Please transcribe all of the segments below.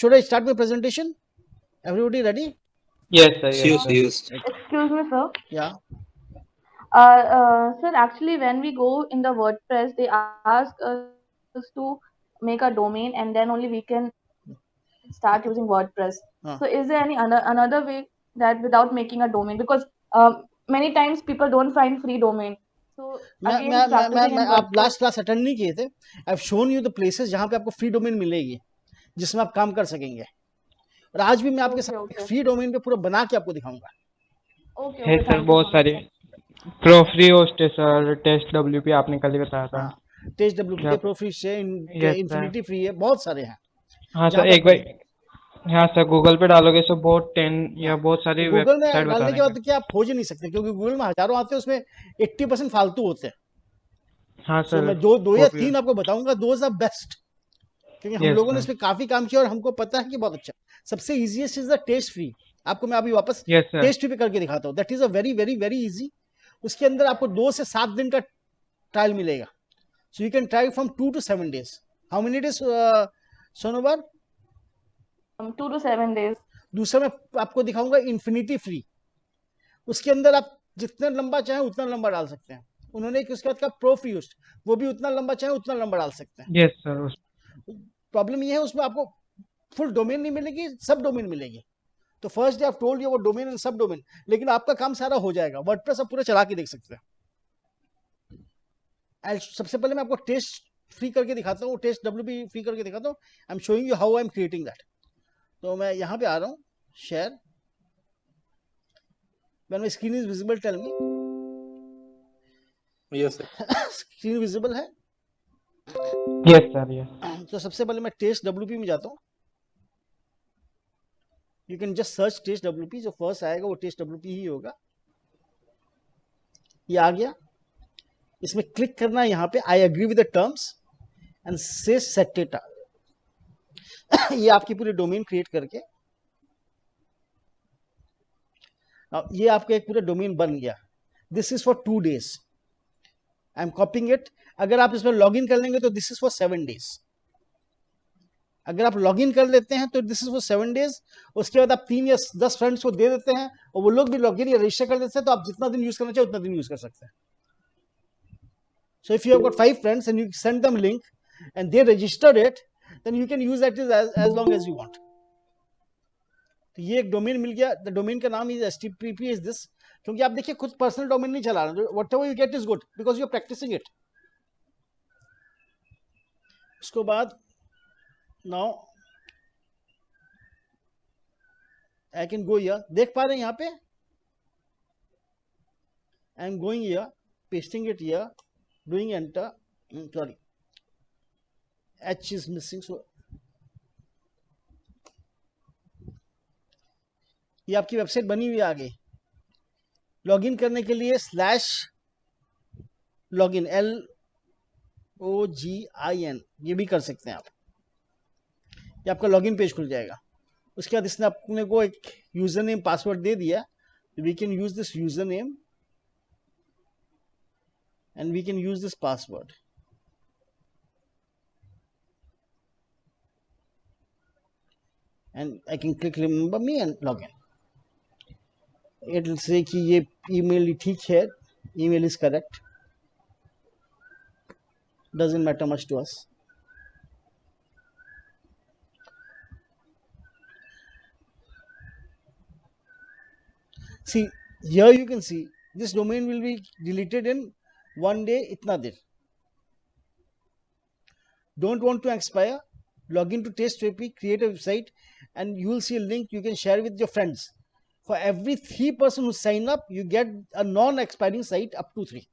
should I start my presentation? Everybody ready? Yes, sir. Yes, Yes, sir. yes. Excuse me, sir. Yeah. Sir, actually, when we go in the WordPress, they ask us to make a domain and then only we can start using WordPress. So, is there any another way that without making a domain? Because many times people don't find free domain. So, again, practicing in आप WordPress. Last class attend नहीं किए थे. आई have shown you the places जहां पे आपको free domain मिलेगी, जिसमें आप काम कर सकेंगे. और आज भी मैं आपके Okay, साथ okay. फ्री डोमेन पे पूरा बना के आपको दिखाऊंगा. Okay, है okay. सर, Thank you बहुत so much, सारे sir. प्रो फ्री होस्ट है सर. टेस्ट डब्ल्यूपी आपने कल ही बताया था. हाँ, टेस्ट डब्ल्यू के प्रो फ्री है, यस सर. इन्फिनिटी फ्री है, बहुत सारे हैं. हाँ जहाँ सर, पे एक बार हाँ सर गूगल पे डालोगे तो बहुत 10 या बहुत सारी गूगल में वेबसाइट बता डालने के बाद देंगे. क्या आप खोज ही नहीं सकते, क्योंकि गूगल में हजारों आते हैं, उसमें 80% फालतू होते हैं. हाँ सो सर. मैं दो या वो भी- तीन आपको बताऊंगा, दोज आर बेस्ट, क्योंकि हम Yes, लोगों ने sir. इस पे काफी काम किया और हमको पता है कि बहुत अच्छा. सबसे easiest is the test free. आपको मैं अभी वापस Yes, sir. टेस्ट फ्री पे करके दिखाता हूँ. That is a very very very easy. उसके अंदर आपको 2 से 7 दिन का ट्रायल मिलेगा. So you can try from 2 to 7 days. How many days सोनोबर? 2 to 7 days. दूसरा मैं आपको दिखाऊंगा इन्फिनिटी फ्री. उसके अंदर आप जितना लंबा चाहें उतना लंबा डाल सकते हैं. उन्होंने एक उसके बाद का प्रो फ्री होस्ट, वो भी उतना लंबा चाहे उतना लंबा डाल सकते हैं. Yes, sir. प्रॉब्लम ये है उसमें आपको फुल डोमेन नहीं मिलेगी, सब डोमेन मिलेगी. तो फर्स्ट डे आप टोल्ड यू वो डोमेन एंड सब डोमेन, लेकिन आपका काम सारा हो जाएगा. वर्डप्रेस आप पूरा चला के देख सकते हैं. सबसे पहले मैं आपको टेस्ट फ्री करके दिखाता हूँ, टेस्ट डब्ल्यूपी फ्री करके दिखाता हूँ. I am showing you how I am creating that. तो मैं यहाँ पे आ रहा हूँ, share. When my screen is visible tell me. Yes, sir. Screen visible है? Yes, sir. Yes. तो सबसे पहले मैं टेस्ट डब्ल्यूपी में जाता हूँ. You can just search test WP. जो फर्स्ट आएगा वो टेस्ट डब्ल्यूपी ही होगा. ये आ गया. इसमें क्लिक करना है यहाँ पे, I agree with the terms and say set data. ये आपकी पूरी डोमेन क्रिएट करके ये आपका एक पूरा डोमेन बन गया. This is for 2 days. I am कॉपिंग it. अगर आप इसमें लॉग इन कर लेंगे तो दिस इज फॉर 7 days. अगर आप लॉग इन कर लेते हैं तो दिस इज फॉर 7 days. उसके बाद आप 3 या 10 फ्रेंड्स को दे देते हैं और वो लोग भी लॉग इन या रजिस्टर कर देते हैं, तो आप जितना दिन यूज करना चाहिए उतना दिन यूज कर सकते हैं. So if you have got 5 friends and you send them link and they registered it, then you can use that as long as you want. तो ये एक डोमेन मिल गया. द डोमेन का नाम इज HTTP इज दिस. क्योंकि आप देखिए खुद पर्सनल डोमेन नहीं चला रहे. Whatever you get is good because you are practising it. उसके बाद now I can go here. देख पा रहे हैं यहाँ पे I am going here, pasting it here, doing enter. Sorry, H is missing. So ये आपकी वेबसाइट बनी हुई है. आगे लॉगिन करने के लिए स्लैश लॉगिन LOGIN ये भी कर सकते हैं आप. ये आपका लॉगिन पेज खुल जाएगा. उसके बाद इसने अपने को एक यूजर नेम पासवर्ड दे दिया. We can use this user name and we can use this password. And I can click remember me and log in. It will say कि ये email ठीक है, email is correct. Doesn't matter much to us. See, here you can see this domain will be deleted in 1 day, itna dir. Don't want to expire? Log into TestAPI, create a website, and you will see a link you can share with your friends. For every 3 person who sign up, you get a non-expiring site up to 3.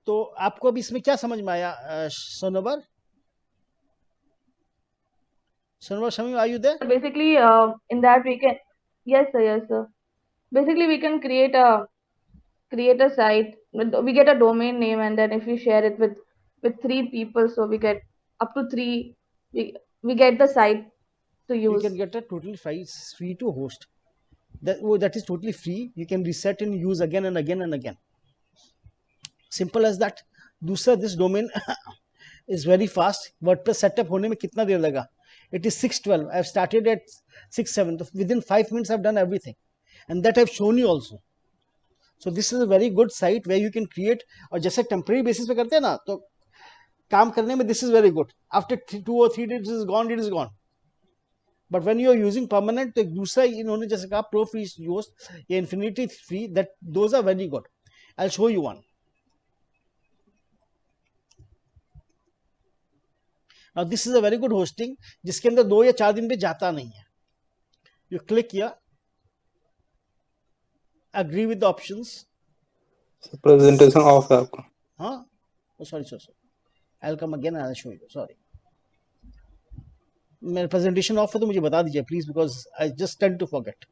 तो आपको अभी इसमें क्या समझ में आया सोनोबर? Sonobar, Shamim, are you there? Basically, in that we can, yes sir. Basically, we can create a site. We get a domain name, and then if we share it with 3 people, so we get up to 3. We get the site to You use. can get a totally free to host. that is totally free. You can reset and use again and again and again. Simple as that. दूसरा, this domain is very fast. WordPress setup होने में कितना देर लगा? It is 6:12. I've started at 6:07. So within 5 minutes I've done everything, and that I've shown you also. So this is a very good site where you can create. और जैसे temporary basis पे करते हैं ना, तो काम करने में this is very good. After 2 or 3 days it is gone, it is gone. But when you are using permanent, तो एक दूसरा इन्होंने जैसे कहा प्रो फ्री यूज या infinity free, that those are very good. I'll show you one. Now this is a very good hosting जिसके अंदर 2 या 4 दिन पे जाता नहीं है. You click here, agree with the options. Presentation of है आपका. हाँ, oh sorry. I'll come again and I'll show you. Sorry, मेरा presentation off है तो मुझे बता दीजिए please, because I just tend to forget.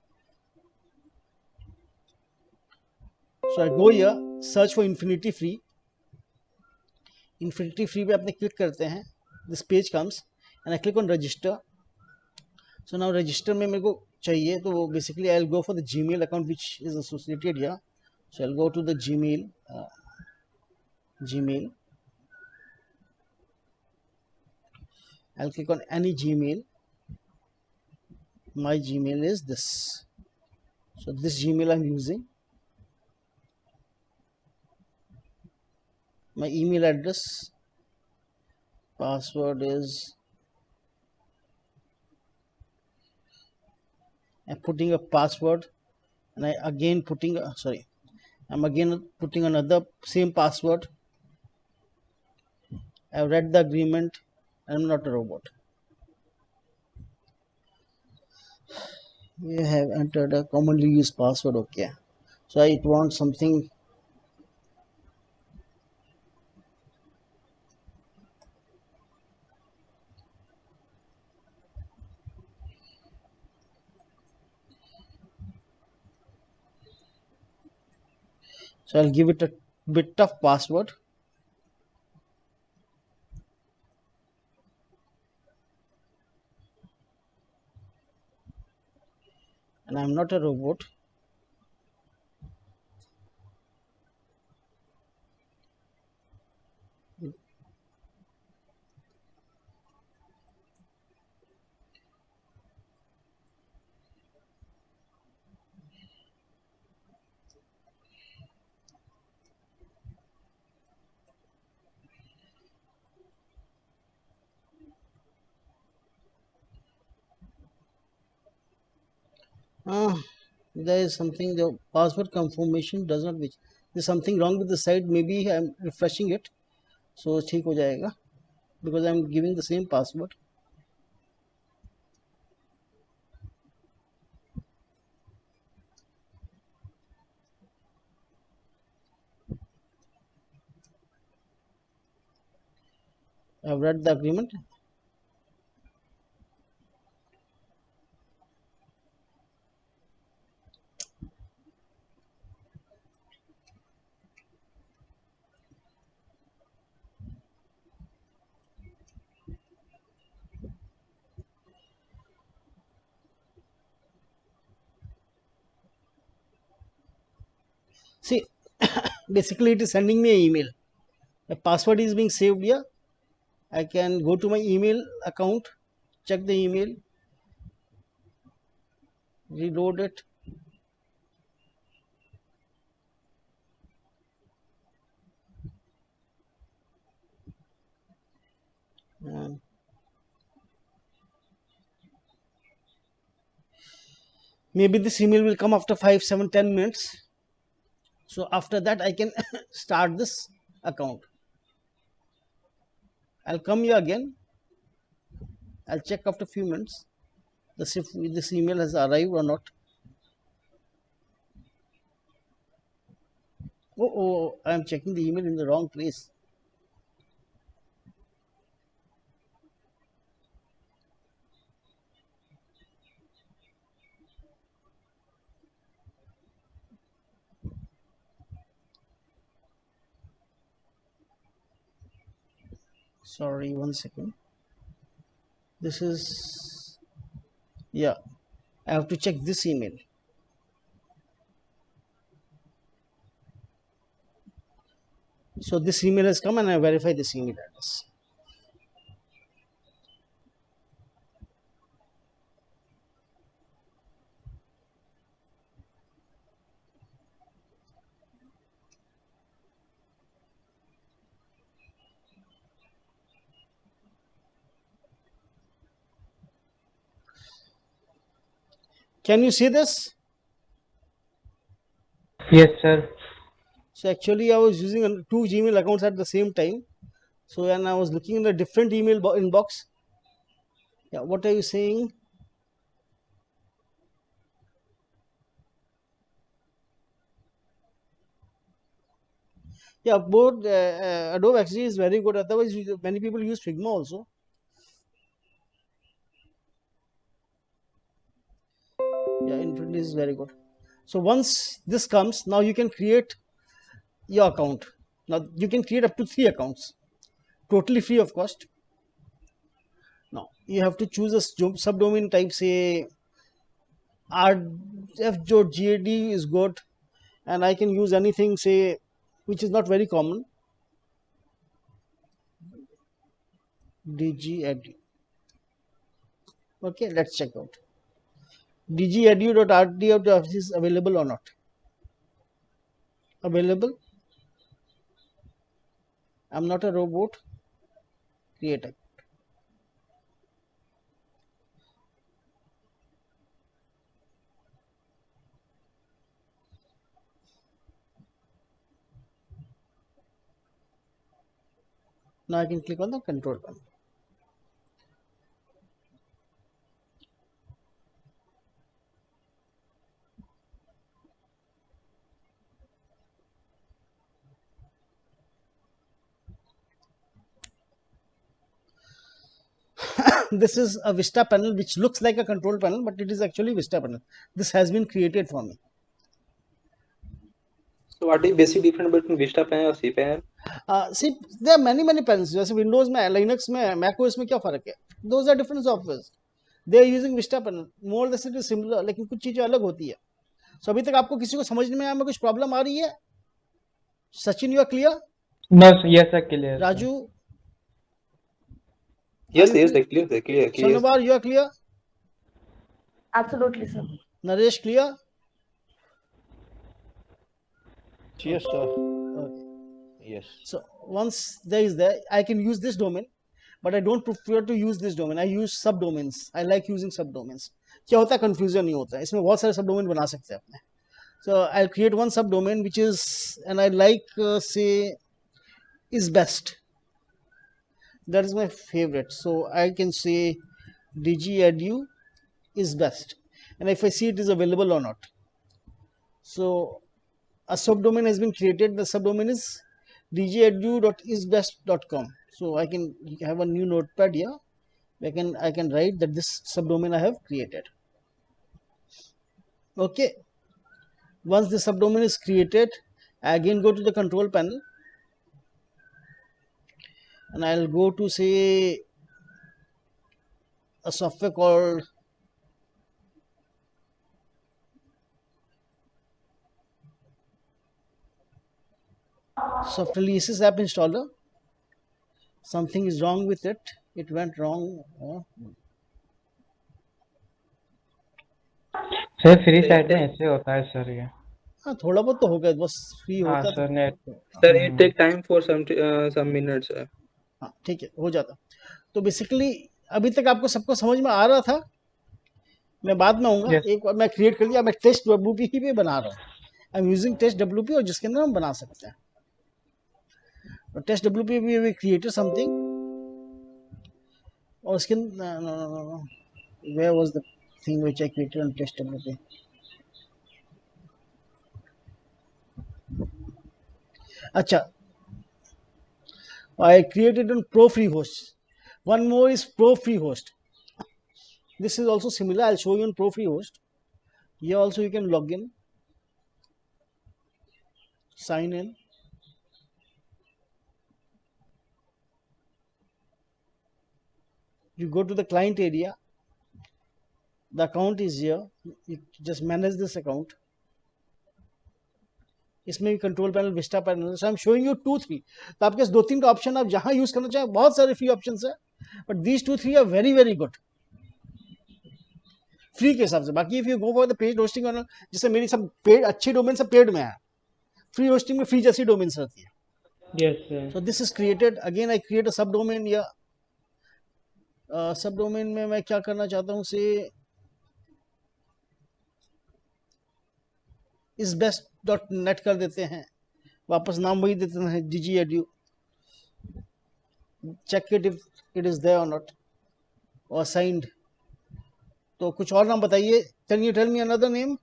So I go here, search for Infinity Free. Infinity Free पे आपने क्लिक करते हैं, this page comes and I click on register. So now register में मेरे को चाहिए, तो basically I'll go for the Gmail account which is associated here. So I'll go to the Gmail. I'll click on any Gmail. My Gmail is this. So this Gmail I'm using. My email address, password is, I'm putting a password, and I'm again putting another same password. I've read the agreement. I'm not a robot. You have entered a commonly used password. Okay, so it wants something. So I'll give it a bit of password. And I'm not a robot. There is something, the password confirmation does not reach. There's something wrong with the site. Maybe I'm refreshing it, so ठीक हो जाएगा, because I'm giving the same password. I've read the agreement. See, basically it is sending me an email. The password is being saved here. I can go to my email account, check the email, reload it. Maybe this email will come after 5, 7, 10 minutes. So after that I can start this account. I'll come here again. I'll check after a few minutes if this email has arrived or not. Oh, I'm checking the email in the wrong place. Sorry, 1 second. This is, yeah, I have to check this email. So this email has come and I verify this email address. Can you see this? Yes, sir. So actually I was using two Gmail accounts at the same time. So when I was looking in a different email inbox, yeah, what are you saying? Yeah, both Adobe XD is very good. Otherwise, many people use Figma also. Yeah, Infinity is very good. So once this comes, now you can create your account. Now you can create up to 3 accounts, totally free of cost. Now you have to choose a subdomain type. Say rf.gad is good, and I can use anything, say, which is not very common. dgedu. Okay, let's check out. dgedu.rd is available or not? Available. I'm not a robot. Create a. Now I can click on the control panel. This is a Vista panel which looks like a control panel, but it is actually Vista panel. This has been created for me. So what is basic difference between Vista panel और C panel? See, there are many panels. जैसे Windows में, Linux में, macOS में क्या फर्क है? Those are different softwares. They are using Vista panel. More or less it is similar, लेकिन कुछ चीजें अलग होती है. So अभी तक आपको किसी को समझने में आया में कुछ प्रॉब्लम आ रही है? Sachin, you are clear? No, sir. Yes, sir. Clear. Sir. Raju? Yes, clear. Sonabar, you are clear? Absolutely, sir. Naresh, clear? Yes, sir. Okay. Yes. So once there is there, I can use this domain, but I don't prefer to use this domain. I use subdomains. I like using subdomains. क्या होता है, confusion नहीं होता है. इसमें बहुत सारे subdomain बना सकते हैं अपने. So I'll create one subdomain which is, and I like say is best. That is my favorite. So I can say dgedu is best, and if I see it is available or not. So a subdomain has been created. The subdomain is dgedu.isbest.com. So I can have a new notepad here. I can write that this subdomain I have created. Okay. Once the subdomain is created, I again go to the control panel, and I'll go to say a software called Software Releases App Installer. Something is wrong with it. It went wrong. Sir free site में ऐसे होता है sir ये. हाँ, थोड़ा बहुत तो होगा, बस फ्री हाँ होता sir, net. Sir, it take time for some minutes. हाँ ठीक है, हो जाता. तो बेसिकली अभी तक आपको सबको समझ में आ रहा था. मैं बाद में आऊँगा. Yes. एक बार मैं क्रिएट कर लिया. मैं टेस्ट WP ही पे बना रहा हूँ. I am using test WP, और जिसके अंदर हम बना सकते हैं. टेस्ट WP भी क्रिएटेड समथिंग, और उसके where was the thing which I created on test WP. अच्छा, I created on Pro Free Host. One more is Pro Free Host. This is also similar. I'll show you on Pro Free Host. Here also you can log in, sign in. You go to the client area. The account is here. You just manage this account. इसमें भी control panel, Vista panel, so I am showing you 2-3। तो आपके पास 2-3 का option, आप जहां use करना चाहें, बहुत सारे फ्री ऑप्शन है, but these 2-3 are very very good free के हिसाब से। बाकी if you go for the paid hosting, जिससे मेरी सब पेड अच्छी डोमेन सब पेड में है, फ्री होस्टिंग में फ्री जैसी डोमेन्स रहती है। Yes, sir. So this is created, again I create a subdomain, या सबडोमेन में मैं क्या करना चाहता हूँ से इस best.net कर देते हैं, वापस नाम वही देते हैं DG Edu, check it if it is there or not, or signed। तो कुछ और नाम बताइए, can you tell me another name?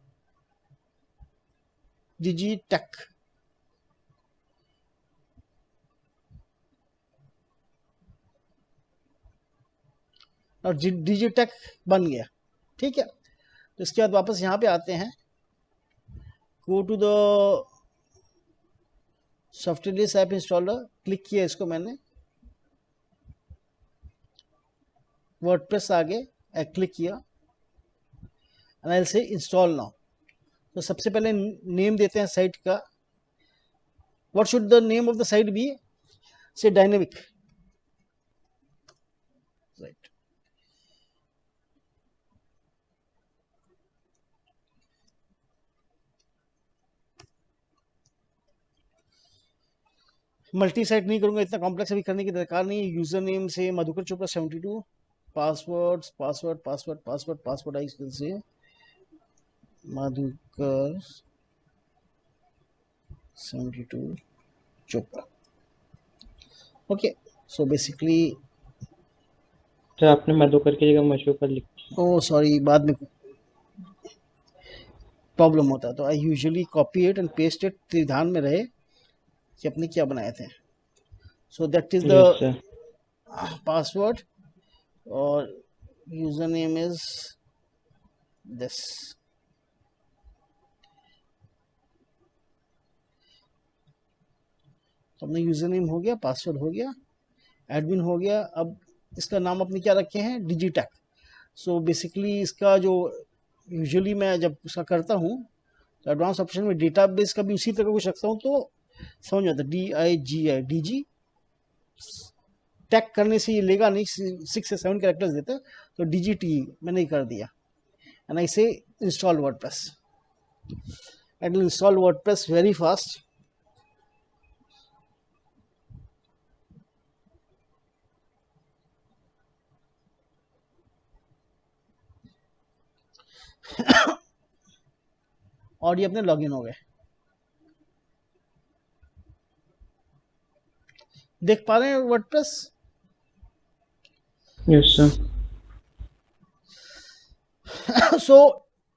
DG Tech, और DG Tech बन गया, ठीक है। तो इसके बाद वापस यहाँ पे आते हैं, go to the software app installer, click किया इसको मैंने, वर्डप्रेस आ गए, क्लिक किया, and I will say install now. तो सबसे पहले नेम देते हैं साइट का, what should the name of the site be, say dynamic, right. Multi site नहीं करूंगा, इतना कॉम्प्लेक्स अभी करने की दरकार नहीं है। User name say Madhukar Chopra 72, password password password password password I say Madhukar 72 Chopra, okay. So basically, sir आपने मधुकर की जगह मशहूकर लिखी। ओ सॉरी, बाद में प्रॉब्लम होता है, तो I usually copy it and paste it, ध्यान में रहे कि अपने क्या बनाए थे। सो that is the Yes, sir. Password, और यूजर नेम इज दिस। तो अपना यूजर नेम हो गया, पासवर्ड हो गया, एडमिन हो गया। अब इसका नाम अपने क्या रखे हैं, डिजिटैक। सो बेसिकली इसका जो यूजुअली मैं जब उसका करता हूँ, तो एडवांस ऑप्शन में डेटाबेस का भी उसी तरह कुछ रखता हूँ, तो समझ में आता है, DIGI DG टैग करने से ये लेगा नहीं, 6 से 7 कैरेक्टर्स देता है, तो DGT मैंने कर दिया, एंड आई से install WordPress, and install WordPress very fast. और ये अपने लॉगिन हो गए, देख पा रहे हैं वर्डप्रेस। Yes, sir. सो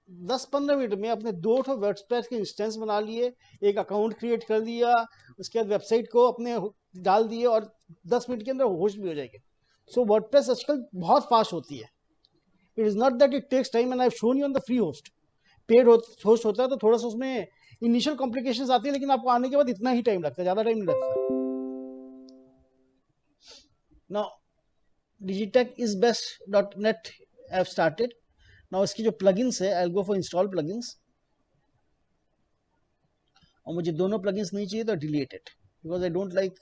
10-15 मिनट में अपने 2 वर्डप्रेस के इंस्टेंस बना लिए, एक अकाउंट क्रिएट कर दिया, उसके बाद वेबसाइट को अपने डाल दिए, और 10 मिनट के अंदर होस्ट भी हो जाएगी। सो वर्डप्रेस आजकल बहुत फास्ट होती है। It is not that it takes time, and I have shown you on the free host. Paid host होता है तो थोड़ा सा उसमें इनिशियल कॉम्प्लिकेशंस आती है, लेकिन आपको आने के बाद इतना ही टाइम लगता है, ज़्यादा टाइम नहीं लगता। Now digitech is best.net I have started। Now इसकी जो प्लगइन्स है, I will go for install plugins, और मुझे दोनों प्लगइन्स नहीं चाहिए तो delete it, because I don't like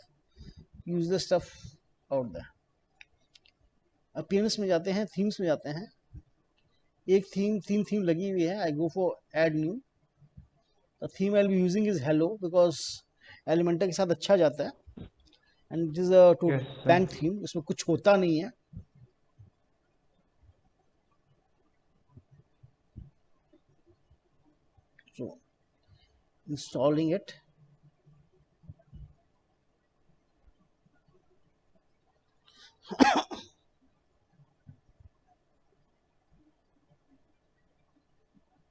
use the stuff out there. Appearance में जाते हैं, थीम्स में जाते हैं, एक तीन थीम लगी हुई है, I go for add new. The theme I will be using is hello, because Elementor के साथ अच्छा जाता है, and it is a to Yes, sir. Bank theme, इसमें कुछ होता नहीं है। So installing it,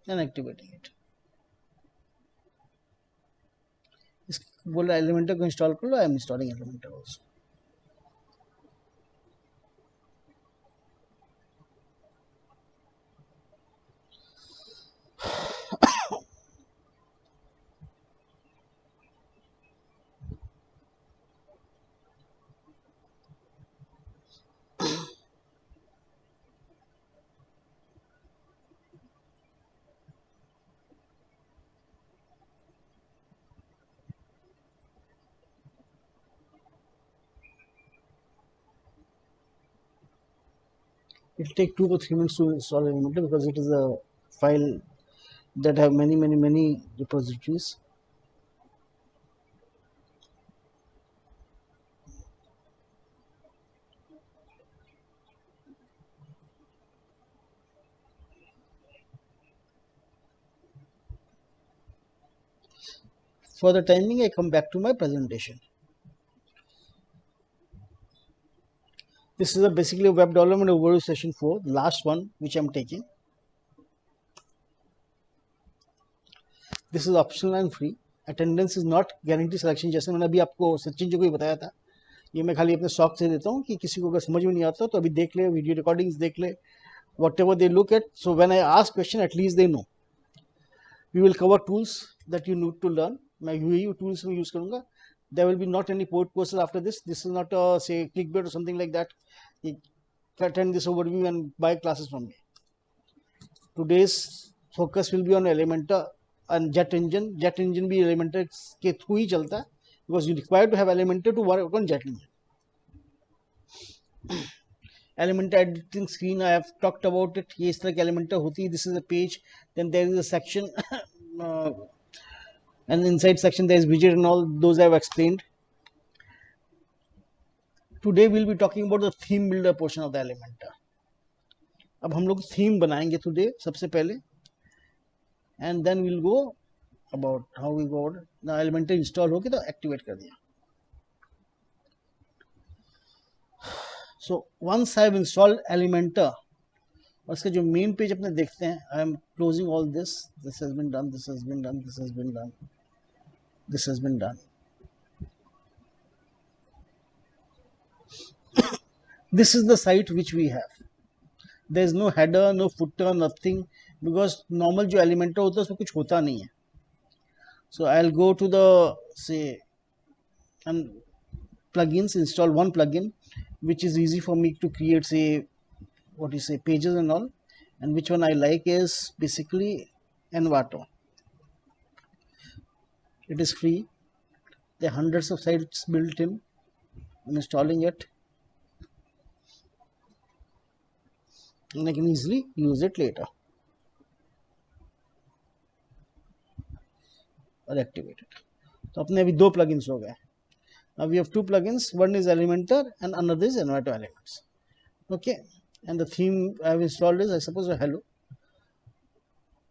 and activating it। इस बोला एलिमेंटर को इंस्टॉल कर लो, I am installing Elementor also. It'll take 2 or 3 minutes to install Elementor because it is a file that have many repositories. For the timing, I come back to my presentation. This is basically a web development overview session 4, the last one which I'm taking. This is optional and free. Attendance is not guarantee selection. जैसे मैंने अभी आपको सचिन जी को ही बताया था, ये मैं खाली अपने शौक से देता हूँ कि किसी को अगर समझ में नहीं आता तो अभी देख ले, वीडियो रिकॉर्डिंग्स देख ले, whatever they look at. So when I ask question, at least they know. We will cover tools that you need to learn. मैं UAE tools में use करूँगा. There will be not any paid courses after this. This is not a say clickbait or something like that. You attend this overview and buy classes from me. Today's focus will be on Elementor and Jet Engine. Jet Engine भी Elementor के through ही चलता है because you require to have Elementor to work on Jet Engine. Elementor editing screen, I have talked about it. ये इस तरह की Elementor होती है. This is a page. Then there is a section and inside section there is widget and all those I have explained. Today we'll be talking about the theme builder portion of the Elementor. अब हम लोग theme बनाएंगे today सबसे पहले, and then we'll go about how we go about the Elementor install होके तो activate कर दिया. So once I have installed Elementor, और इसका जो main page अपने देखते हैं, I am closing all this. This has been done. This has been done. This has been done. This has been done. This is the site which we have. There is no header, no footer, nothing, because normal जो Elementor होता है उसमें कुछ होता नहीं है. So I'll go to the say and plugins, install one plugin which is easy for me to create, say what you say, pages and all, and which one I like is basically Envato. It is free. There are hundreds of sites built in. I'm installing it and I can easily use it later or activate it. तो अपने अभी 2 plugins हो गए. Now we have 2 plugins. One is Elementor and another is Envato Elements. Okay, and the theme I have installed is, I suppose, a hello.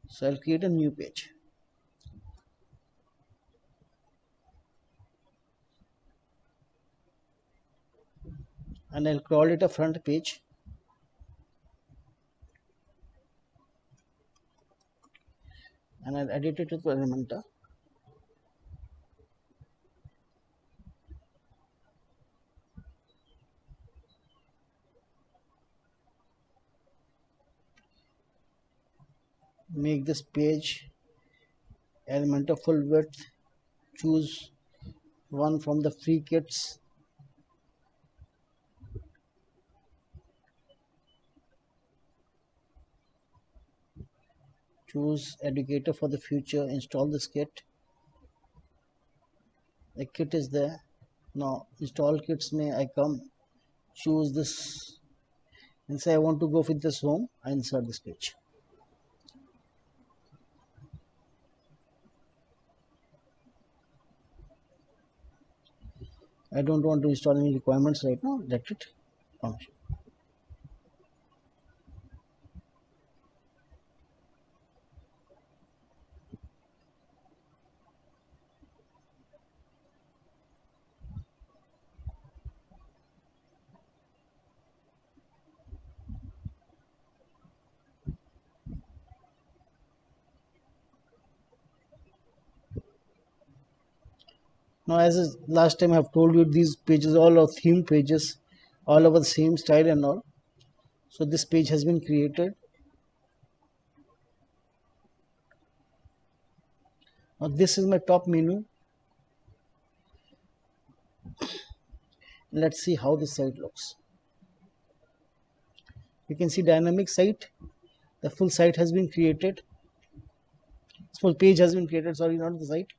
So I'll create a new page. And I'll call it a front page. And I'll edit it with Elementor. Make this page Elementor full width. Choose one from the free kits. Choose Educator for the future. Install this kit. The kit is there. Now install kits may I come choose this and say I want to go with this home. I insert this page. I don't want to install any requirements right now. Let it function. Now, as last time I have told you, these pages all are theme pages, all over the same style and all. So this page has been created. Now this is my top menu. Let's see how this site looks. You can see dynamic site. The full site has been created. Full page has been created. Sorry, not the site.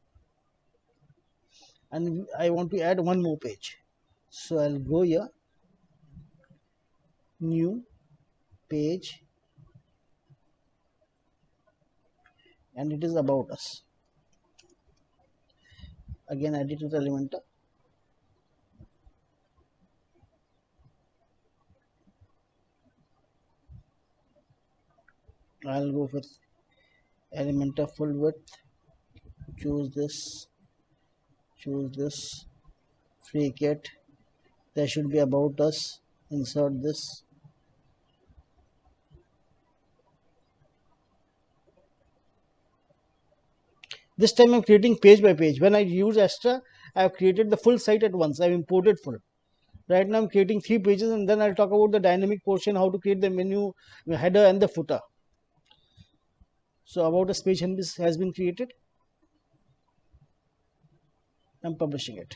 And I want to add one more page. So I'll go here, new, page and it is about us. Again edit with Elementor. I'll go with Elementor full width, choose this, freak it, there should be about us, insert this. This time I'm creating page by page. When I use Astra, I have created the full site at once. I've imported full. Right now I'm creating 3 pages and then I'll talk about the dynamic portion, how to create the menu, header and the footer. So about us page has been created. I'm publishing it.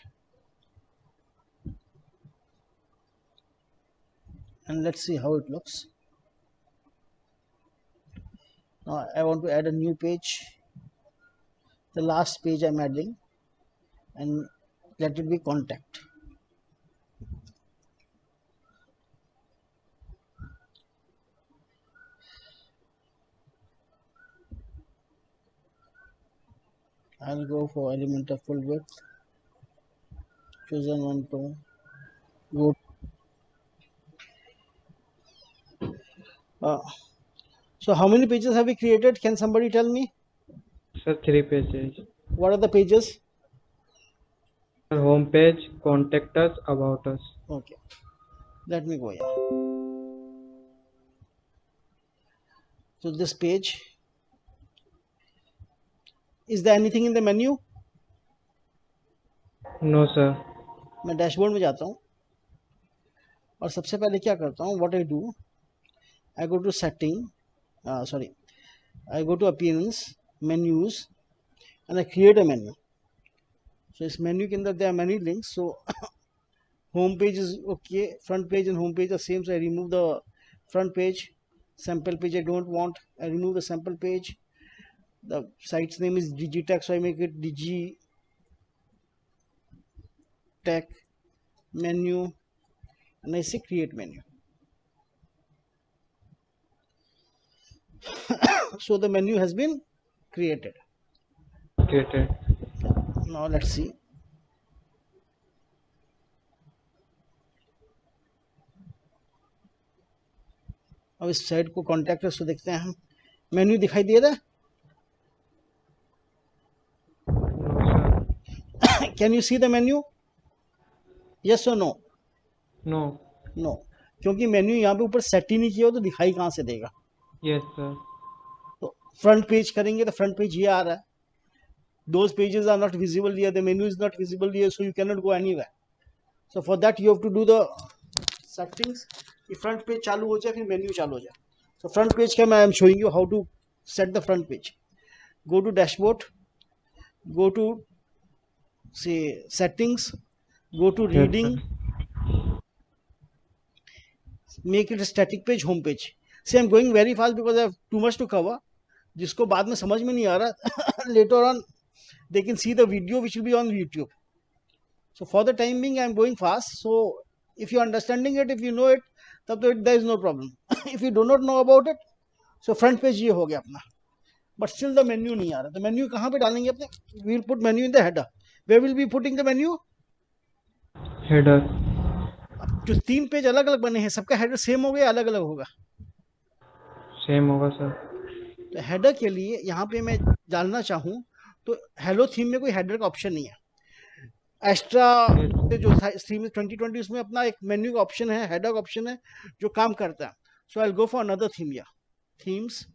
And let's see how it looks. Now I want to add a new page. The last page I'm adding, and let it be contact. I'll go for Elementor full width, chosen one tone, go. So how many pages have we created? Can somebody tell me? Sir, 3 pages. What are the pages? Home page, contact us, about us. Okay, let me go here. So this page, is there anything in the menu? No sir. मैं dashboard में जाता हूँ और सबसे पहले क्या करता हूँ, what I do, I go to setting, I go to appearance, menus, and I create a menu. So इस menu के अंदर there are many links. So home page is okay, front page and home page are same. So I remove the front page, sample page I don't want. I remove the sample page. The site's name is Digitech, so I make it Digitech menu, and I say create menu. So the menu has been created. Created. Now let's see. अब इस side को contact से देखते हैं हम. Menu दिखाई दे रहा है? No sir. Can you see the menu? Yes or no? No. No. क्योंकि मेन्यू यहाँ पे ऊपर सेट ही नहीं किया हो तो दिखाई कहाँ से देगा? Yes sir. तो फ्रंट पेज करेंगे तो फ्रंट पेज ये आ रहा है. Those pages are not visible here. The menu is not visible here, so you cannot go anywhere. So for that you have to do the settings. कि front page चालू हो जाए फिर मेन्यू चालू हो जाए. So front page का I am showing you how to set the front page. Go to dashboard. Go to say settings. Go to reading. Make it a static page, home page. See, I'm going very fast because I have too much to cover. जिसको बाद में समझ में नहीं आ रहा, later on they can see the video which will be on YouTube. So for the time being I am going fast. So if you are understanding it, if you know it, तब तो there is no problem. If you do not know about it, so front page ये हो गया अपना. But still the menu नहीं आ रहा. तो menu कहाँ पे डालेंगे अपने? We will put menu in the header. Where will be putting the menu? Header. जो 3 पेज अलग अलग बने हैं, सबका हेडर सेम हो गया, अलग अलग होगा? Same होगा सर. तो हेडर के लिए यहाँ पे मैं डालना चाहूँ तो हेलो थीम में कोई हेडर का ऑप्शन नहीं है. एक्स्ट्रा जो थीम 2020 उसमें अपना एक मेन्यू का ऑप्शन है, हेडर का ऑप्शन है जो काम करता है. So I will go for another theme या थीम्स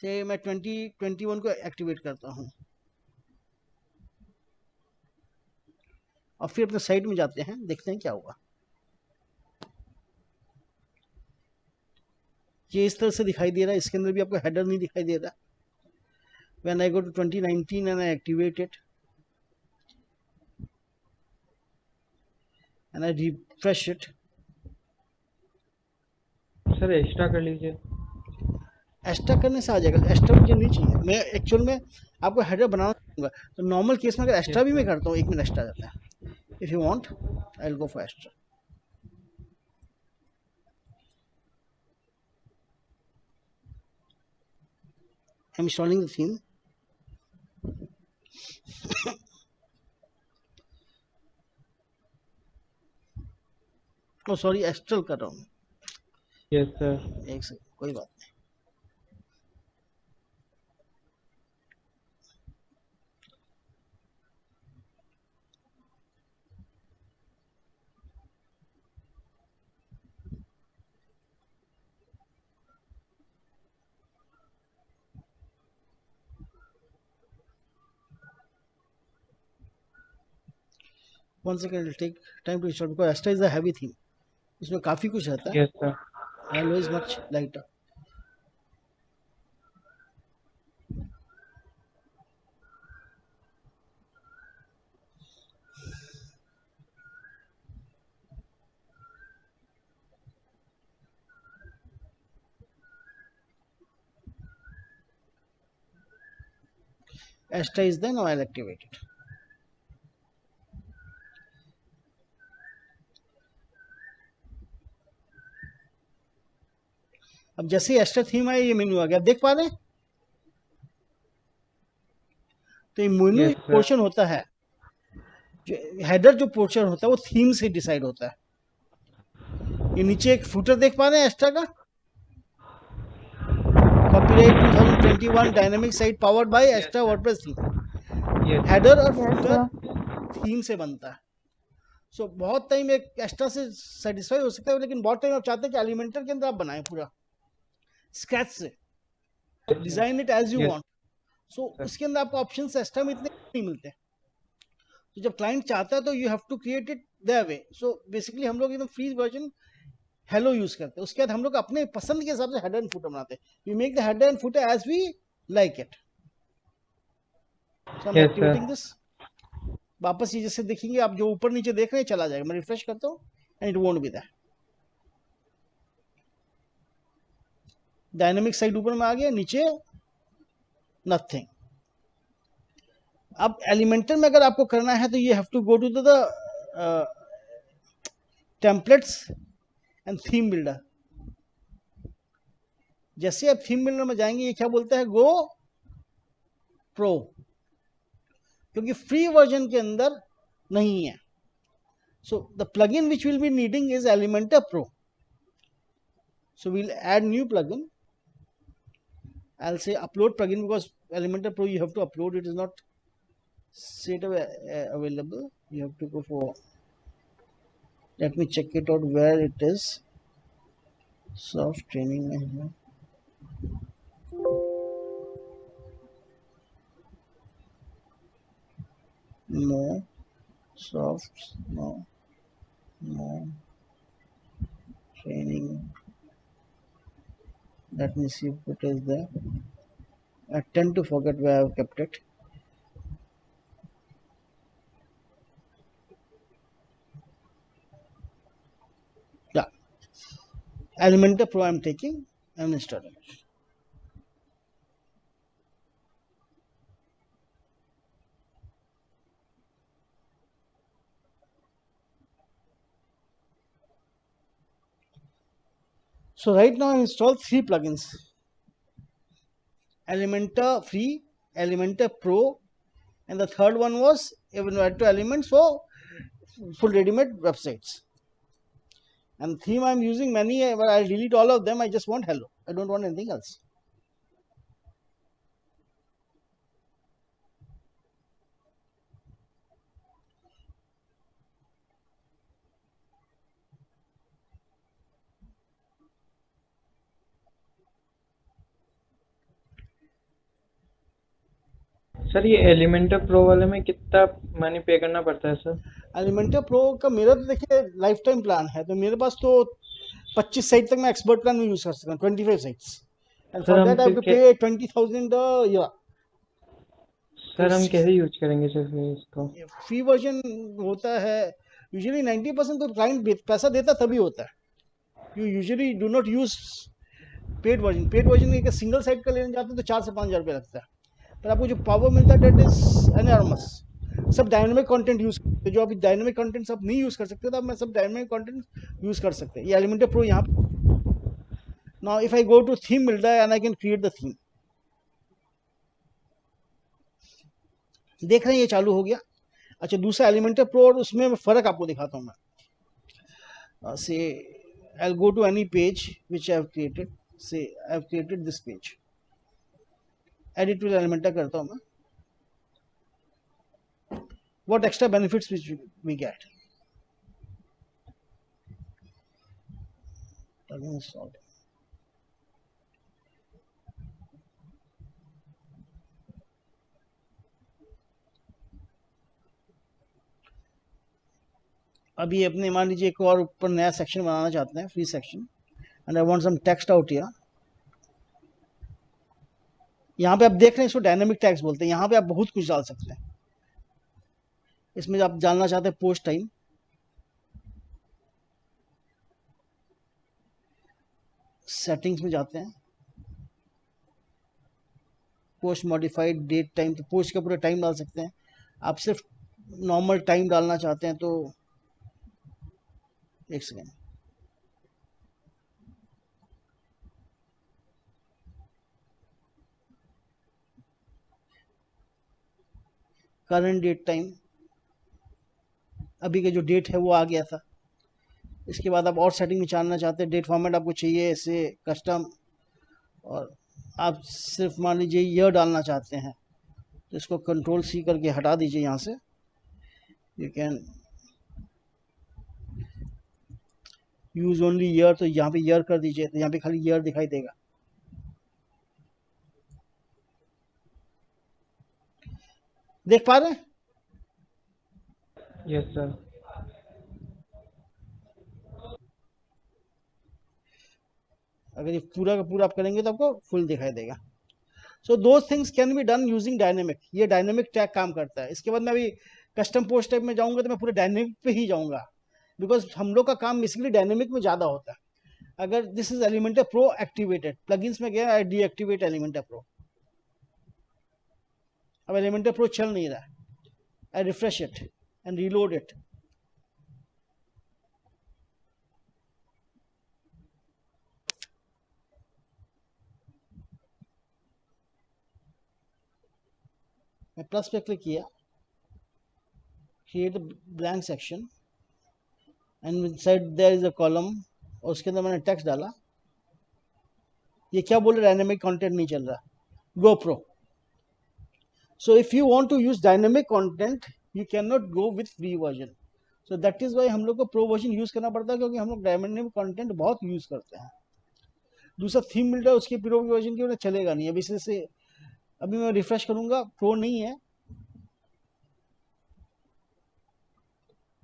से मैं 2021 को एक्टिवेट करता हूँ और फिर अपने साइट में जाते हैं, देखते हैं क्या हुआ. ये इस तरह से दिखाई दे रहा है. इसके अंदर भी आपको हेडर नहीं दिखाई दे रहा. When I go to 2019 and I activate it and I refresh it, sir extra कर लीजिए. एक्स्ट्रा करने से आ जाएगा. एक्स्ट्रा मुझे नहीं चाहिए. मैं एक्चुअल में आपको हेडर बनाना चाहूँगा. तो नॉर्मल केस में अगर एक्स्ट्रा भी मैं करता हूँ, 1 मिनट एक्स्ट्रा जाता है. If you want I will go for extra. I'm installing the theme. Oh sorry, Astral कर रहा हूँ. Yes, sir. एक सेकंड, कोई बात नहीं. One second, it'll take time to install because Astra is a heavy theme. इसमें काफी कुछ रहता है. Yes, sir. Halo is much lighter. Astra is there, now I'll activate it. अब जैसे ही एस्ट्रा थीम है ये मेन्यू आ गया, आप देख पा रहे हैं. तो ये मेन्यू Yes, sir. पोर्शन होता है, जो हेडर जो पोर्शन होता है वो थीम से डिसाइड होता है. ये नीचे एक फुटर देख पा रहे हैं एस्ट्रा का, copyright 2021 dynamic site powered by Astra WordPress theme. Yes. Header और Yes, फुटर sir. थीम से बनता है. सो बहुत टाइम एक एक्स्ट्रा से सेटिस्फाई हो सकता है, लेकिन बहुत टाइम आप चाहते हैं कि एलिमेंटर के अंदर आप बनाएं पूरा स्क्रैच से, design it as you Yes. Want. So उसके अंदर आपको ऑप्शंस एक्स्ट्रा में इतने नहीं मिलते. तो जब क्लाइंट चाहता है तो you have to create it their way. So basically हम लोग एकदम फ्री वर्जन हेलो यूज करते हैं. उसके बाद हम लोग अपने पसंद के हिसाब से हेडर एंड फुटर बनाते हैं. We make the header and footer as we like it. So I am Yes, activating sir. This. वापस ये जैसे देखेंगे आप, जो ऊपर नीचे देख रहे हैं चला जाएगा. मैं रिफ्रेश करता हूँ and it won't be there. Dynamic site ऊपर में आ गया, नीचे नथिंग. अब एलिमेंटर में अगर आपको करना है तो you have to go to the templates and theme builder. जैसे आप थीम बिल्डर में जाएंगे, ये क्या बोलता है, गो प्रो, क्योंकि फ्री वर्जन के अंदर नहीं है. So the plugin which will be needing is Elementor pro. So we'll add new plugin. I'll say upload plugin because Elementor Pro you have to upload. It is not straight away available. You have to go for. Let me check it out where it is. Soft training में है. No. Soft. No. No. Training. Let me see if it is there. I tend to forget where I have kept it. Yeah. Elementor Pro I am taking. I am installing it. So right now I installed 3 plugins. Elementor Free, Elementor Pro, and the third one was Invert to Elements for full ready-made websites. And theme I'm using many, but I'll delete all of them. I just want hello. I don't want anything else. Sir ये Elementor pro वाले में कितना money पे करना पड़ता है sir? Elementor pro का मेरा तो देखिए लाइफ टाइम प्लान है, तो मेरे पास तो 25 साइट तक मैं एक्सपर्ट प्लान में यूज कर सकता हूँ. 25 साइट्स एंड सर फॉर हम दैट आई हैव फिर टू पे 20,000 ईयर. सर हम कैसे यूज करेंगे सर फिर इसको? फ्री वर्जन होता है यूजुअली 90% तो क्लाइंट पैसा देता तभी होता है. You usually do not use paid version. Paid version एक सिंगल साइट का लेने जाते हैं तो 4 से 5 हज़ार रुपये लगता है, पर आपको जो पावर मिलता है डेट इज एनॉर्मस. सब डायनामिक कंटेंट यूज करते हैं. जो आप डायनामिक कंटेंट सब नहीं यूज कर सकते तो आप मैं सब डायनामिक कंटेंट यूज कर सकते हैं. ये एलिमेंटर प्रो यहाँ. Now if I go to theme builder and I can create the theme. देख रहे हैं ये चालू हो गया। अच्छा, दूसरा एलिमेंटर प्रो और उसमें फर्क आपको दिखाता हूँ मैं। से I'll go to any page which I have created. Say I have created this page. Edit with Elementor करता हूँ मैं। What extra benefits which we get? अभी अपने मान लीजिए एक और ऊपर नया सेक्शन बनाना चाहते हैं, free section, and I want some text out here. यहाँ पे आप देख रहे हैं इसको डायनेमिक टैग्स बोलते हैं। यहाँ पे आप बहुत कुछ डाल सकते हैं। इसमें आप जानना चाहते हैं पोस्ट टाइम, सेटिंग्स में जाते हैं, पोस्ट मॉडिफाइड डेट टाइम, तो पोस्ट का पूरा टाइम डाल सकते हैं। आप सिर्फ नॉर्मल टाइम डालना चाहते हैं तो एक सेकेंड, करंट डेट टाइम, अभी का जो डेट है वो आ गया था। इसके बाद आप और सेटिंग में जानना चाहते हैं, डेट फॉर्मेट आपको चाहिए ऐसे कस्टम, और आप सिर्फ मान लीजिए ईयर डालना चाहते हैं तो इसको कंट्रोल सी करके हटा दीजिए यहाँ से। You can use only year, तो यहाँ पे ईयर कर दीजिए तो यहाँ पे खाली ईयर दिखाई देगा। देख पा रहे हैं? Yes sir. अगर ये पूरा का पूरा आप करेंगे तो आपको फुल दिखाई देगा। So those things can be done using dynamic. ये डायनेमिक टैग काम करता है। इसके बाद मैं अभी कस्टम पोस्ट टाइप में जाऊंगा तो मैं पूरे डायनेमिक पे ही जाऊंगा, बिकॉज हम लोग का काम बेसिकली डायनेमिक में ज़्यादा होता है। अगर this is Elementor pro activated, plugins में गया, आई डीएक्टिवेट एलिमेंटर प्रो। अब एलिमेंटर प्रो चल नहीं रहा है, I refresh it and reload it. मैं प्लस पे क्लिक किया, create blank section, and inside there is a column, और उसके अंदर मैंने टेक्स्ट डाला। ये क्या बोल रहे, डायनेमिक कंटेंट नहीं चल रहा, go pro. So if you want to use dynamic content you can not go with free version. So that is why हम लोग को प्रो वर्जन यूज करना पड़ता है, क्योंकि हम लोग डायनेमिक कंटेंट बहुत यूज करते हैं। दूसरा थीम बिल्डर, उसकी प्रो वर्जन की वजह चलेगा नहीं। अभी से अभी मैं रिफ्रेश करूंगा, प्रो नहीं है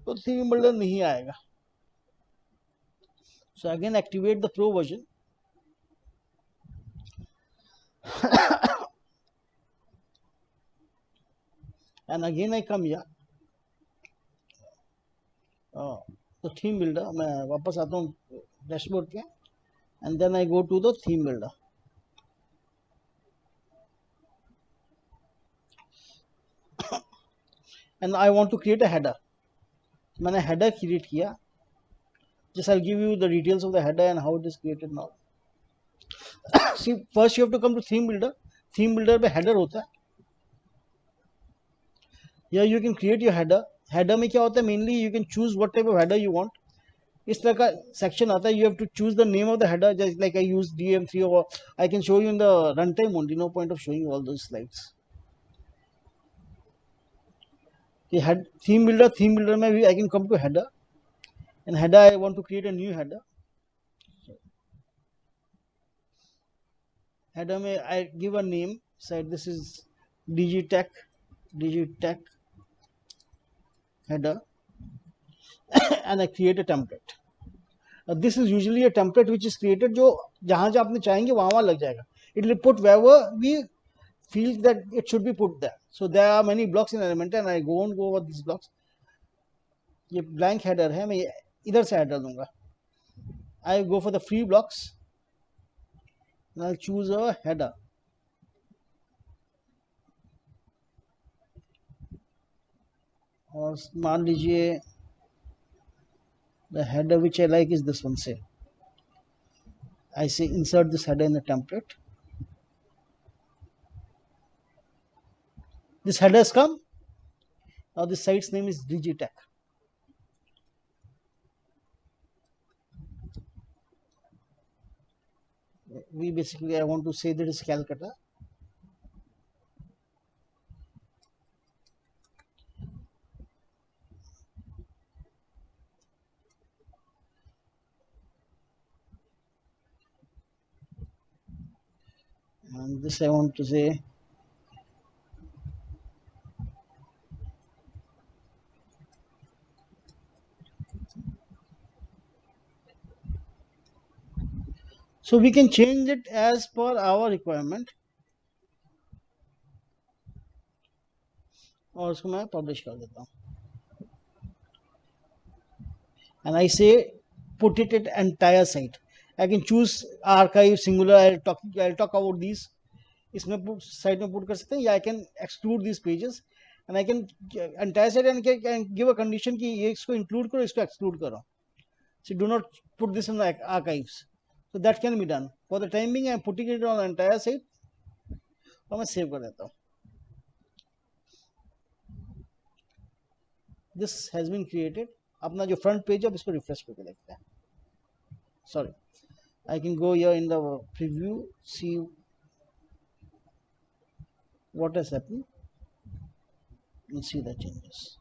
तो थीम बिल्डर नहीं आएगा। So again activate the pro version, and again I come here, तो थीम बिल्डर, मैं वापस आता हूँ डैशबोर्ड पे, and then I go to the theme builder. And I want to create a header. मैंने header create किया. Just I'll give you the details of the header and how it is created now. See, first you have to come to theme builder. Theme builder पे header होता है. Here you can create your header. Header में क्या होता है? Mainly you can choose what type of header you want. इस तरह का सेक्शन आता है. You have to choose the name of the header, just like I use DM3, or I can show you in the runtime only. No point of showing all those slides. Theme builder में भी I can come to header, and header I want to create a new header. Header में I give a name. Say this is Digitech header, and I create a template. This is usually a template which is created, जो जहाँ जहाँ आपने चाहेंगे वहाँ लग जाएगा. It will put wherever we feel that it should be put there. So there are many blocks in Elementor, and I go over these blocks. ये blank header है, मैं इधर से header दूंगा. I go for the free blocks, and I'll choose a header. और मान लीजिए the header which I like is this one. Say I say insert this header in the template. This header has come. Now the site's name is Digitech. I want to say that it's Calcutta. And this I want to say so we can change it as per our requirement. और इसको मैं publish कर देता हूँ and I say put it at entire site. I can choose archive singular. I'll talk about these. इसमें site में put कर सकते हैं या I can exclude these pages and I can entire site and can give a condition कि ये इसको include करो इसको exclude करो. So do not put this in the archives. So that can be done. For the time being I am putting it on the entire site और मैं save कर देता हूँ. This has been created. अपना जो front page है अब इसको रिफ्रेश करके देखते हैं. Sorry, I can go here in the preview, see what has happened and see the changes.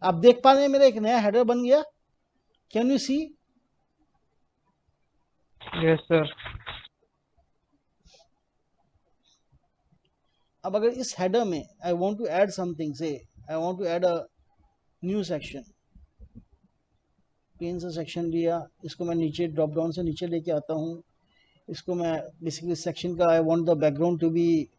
आप देख पा रहे हैं मेरा एक नया हेडर बन गया. Can you see? Yes, sir. अब अगर इस हेडर में I want to add something, say I want to add a new section. पेन से सेक्शन लिया, इसको मैं नीचे ड्रॉप डाउन से नीचे लेके आता हूँ. इसको मैं बेसिकली सेक्शन का I want the background to be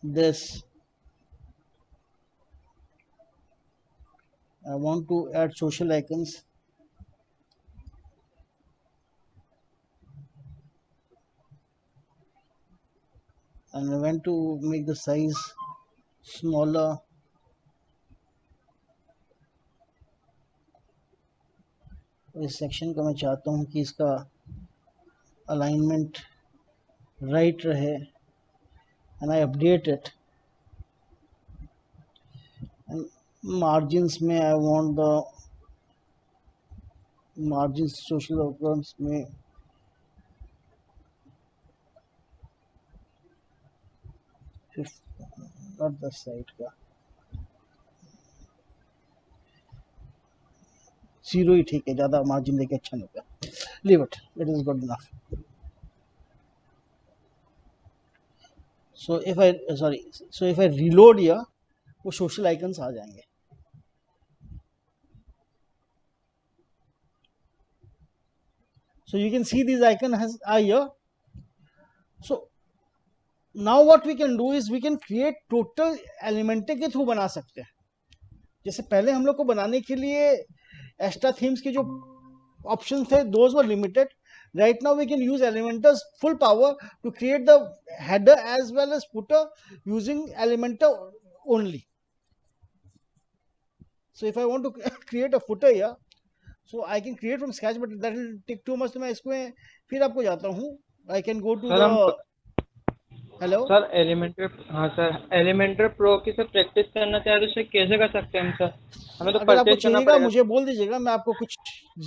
this. I want to add social icons. And I want to make the size smaller. इस सेक्शन का मैं चाहता हूँ कि इसका अलाइनमेंट राइट रहे and I update it. And margins में I want the margins social outcomes में not the site का 0 ही ठीक है, ज़्यादा मार्जिन लेके अच्छा नहीं होगा. Leave it, it is good enough. So if I reload here वो social icons आ जाएंगे. So you can see these icons are here. So now what we can do is we can create total Elementor के through बना सकते हैं. जैसे पहले हम लोग को बनाने के लिए एक्स्ट्रा थीम्स के जो ऑप्शंस थे those were limited. Right now we can use Elementor's full power to create the header as well as footer using Elementor only. So if I want to create a footer here, so I can create from scratch, but that will take too much. तो मैं इसमें फिर आपको जाता हूँ. I can go to the hello sir Elementor, हाँ sir Elementor pro की sir practice करना चाह रहे हैं, कैसे कर सकते हैं हम सर? हमें तो अगर आपको परचेज करना चाहिएगा पड़ेगा. मुझे बोल दीजिएगा, मैं आपको कुछ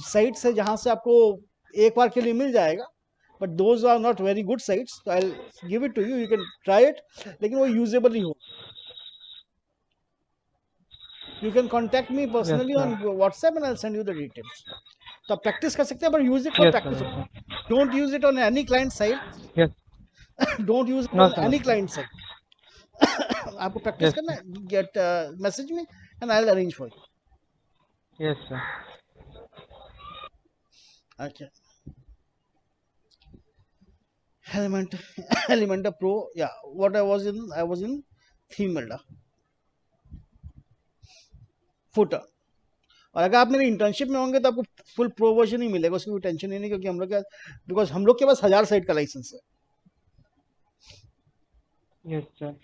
साइट्स है जहां से आपको एक बार के लिए मिल जाएगा, but those are not very good sites. I will give it to you, you can try it, लेकिन वो यूजेबल ही हो. You can contact me personally on WhatsApp and I will send you the details. तो आप practice कर सकते हैं, but use it for practice. Don't use it on any client site. Yes, don't use it on any client site. आपको practice करना है, gate message me and I will arrange for you. Yes sir. अच्छा, Elementor Pro. Yeah, what I was in theme builder, footer. और अगर आप मेरे internship में होंगे तो आपको फुल प्रो वर्जन ही मिलेगा, उसकी कोई टेंशन ही नहीं, क्योंकि हम लोग के पास 1000 साइट का लाइसेंस है. Yes sir.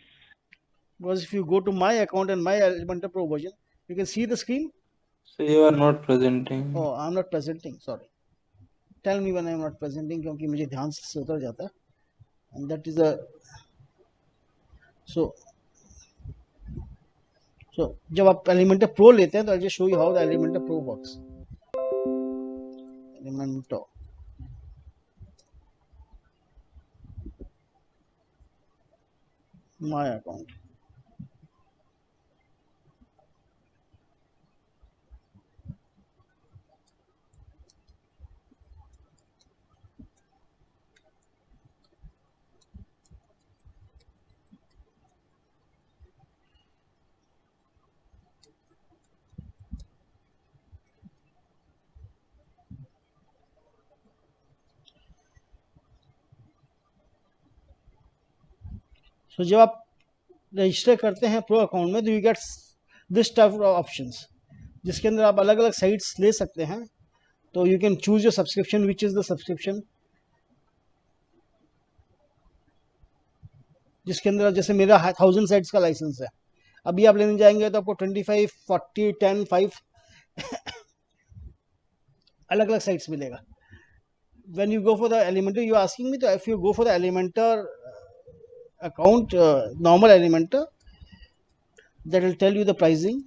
Because if you go to my account and my Elementor Pro version, You can see the screen. So you are not presenting. Oh, I'm not presenting. Sorry. Tell me when I'm not presenting, क्योंकि मुझे ध्यान से उतर जाता है. And that is a so जब आप Elementor Pro लेते हैं तो I'll just show you how the Elementor Pro works. Elementor. My account. So जब आप रजिस्टर करते हैं प्रो अकाउंट में तो you get this type of options, जिसके अंदर आप अलग अलग साइट्स ले सकते हैं. तो you can choose your subscription, which is the subscription, जिसके अंदर जैसे मेरा 1000 साइट्स का लाइसेंस है. अभी आप लेने जाएंगे तो आपको 25, 40, 10, 5 अलग अलग साइट्स मिलेगा. When you go for the Elementor, you are asking me, तो if you go for the Elementor account, normal Elementor, that will tell you the pricing.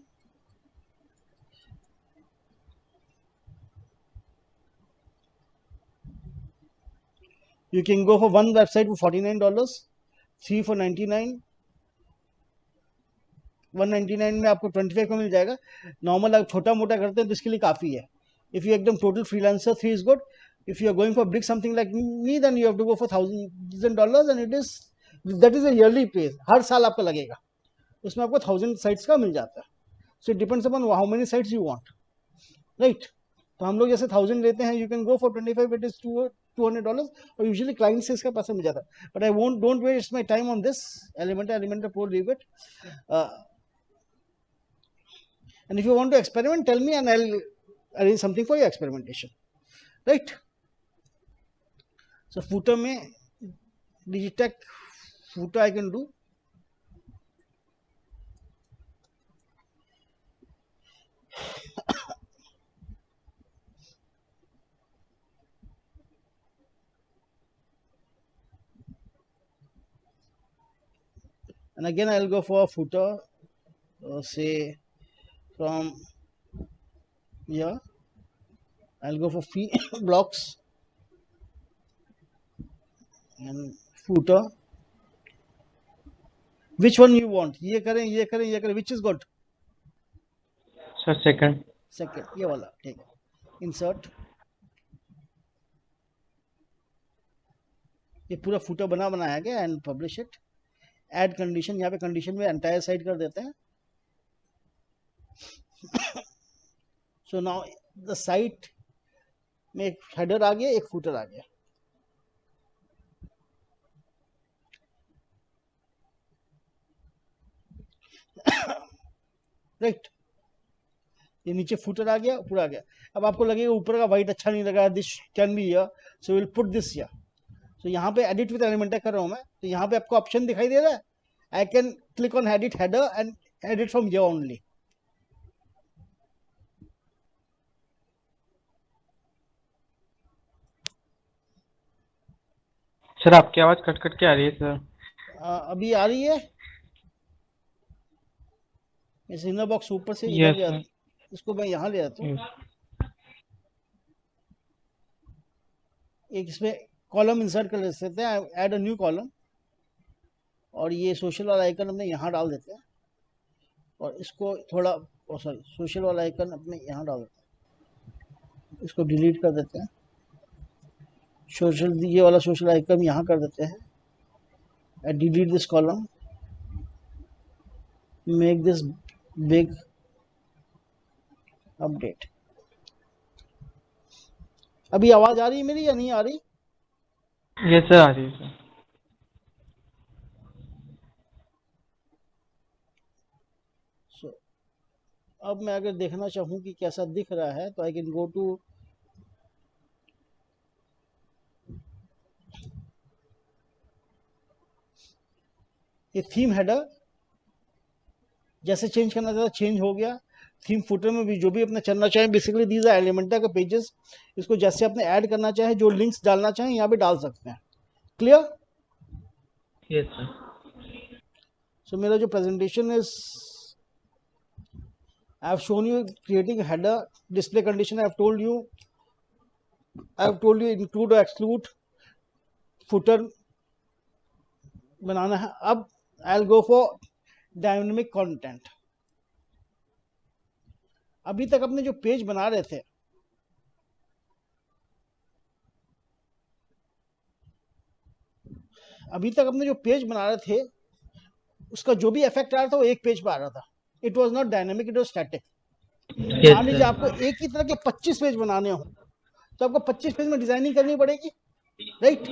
You can go for one website for $49, 3 for $99, 199 में आपको 25 में मिल जाएगा. Normal अगर छोटा मोटा करते हैं तो इसके लिए काफ़ी है. इफ़ यू एकदम total freelancer, 3 is good. If you are going for big something like me, then you have to go for $1,000, and that is a yearly pay. हर साल आपका लगेगा, उसमें आपको 1000 साइट्स का मिल जाता है. So it depends upon how many sites you want, right? तो हम लोग जैसे 1000 लेते हैं, you can go for 25, it is $200, और usually client से इसका पैसा मिल जाता है. But I don't waste my time on this. Elementor Pro, leave it. And if you want to experiment, tell me and I'll arrange something for your experimentation, right? So footer में Digitech footer I can do. And again I'll go for a footer, say from here. I'll go for fee blocks and footer. Which one you want? ये करें, ये करें, ये करें. Which is good? Sir second. ये वाला ठीक है. इंसर्ट. ये पूरा फूटर बनाया गया and publish it. Add condition, यहाँ पे कंडीशन में एंटायर साइट कर देते हैं. सो नाउ द साइट में एक हेडर आ गया, एक फूटर आ गया. राइट, ये नीचे फूटर आ गया, पूरा आ गया. अब आपको लगेगा ऊपर का वाइट अच्छा नहीं लगा, this can be here, so will put this here. So यहाँ पे एडिट विद एलिमेंटर कर रहा हूँ मैं, तो यहाँ पे आपको ऑप्शन दिखाई दे रहा है. I can click on edit header and edit from here only. Sir आपकी आवाज कट कट के आ रही है सर. अभी आ रही है. इस इनर बॉक्स ऊपर से इधर यस ले सर. आता, इसको मैं यहाँ ले आता हूँ. एक इसमें कॉलम इंसर्ट कर सकते हैं, ऐड अ न्यू कॉलम, और ये सोशल वाला आइकन अपने यहाँ डाल देते हैं, और इसको थोड़ा सॉरी सोशल वाला आइकन अपने यहाँ डाल देते हैं, इसको डिलीट कर देते हैं. सोशल, ये वाला सोशल आइकन यहाँ कर देते हैं. And delete this column, make this big, update. अभी आवाज आ रही है मेरी या नहीं आ रही? यस सर आ रही है सर. सो अब मैं अगर देखना चाहूँ कि कैसा दिख रहा है, तो आई कैन गो टू ये थीम हेडर. जैसे चेंज करना चाहता चेंज हो गया. थीम फुटर में भी जो भी अपना चलना चाहे, बेसिकली दीज आर एलिमेंटर के पेजेस। इसको जैसे अपने ऐड करना चाहे, जो लिंक्स डालना चाहे यहाँ पे डाल सकते हैं। क्लियर? Yes sir. सो मेरा जो presentation is, I have shown you creating header, display condition I have told you include और एक्सक्लूड, फुटर बनाना है। अब आई will go for dynamic content. अभी तक अपने जो पेज बना रहे थे, उसका जो भी इफेक्ट आ रहा था वो एक पेज पे आ रहा था। It was not dynamic, it was static. मान लीजिए आपको एक ही तरह के 25 पेज बनाने हो तो आपको 25 पेज में डिजाइनिंग करनी पड़ेगी, राइट?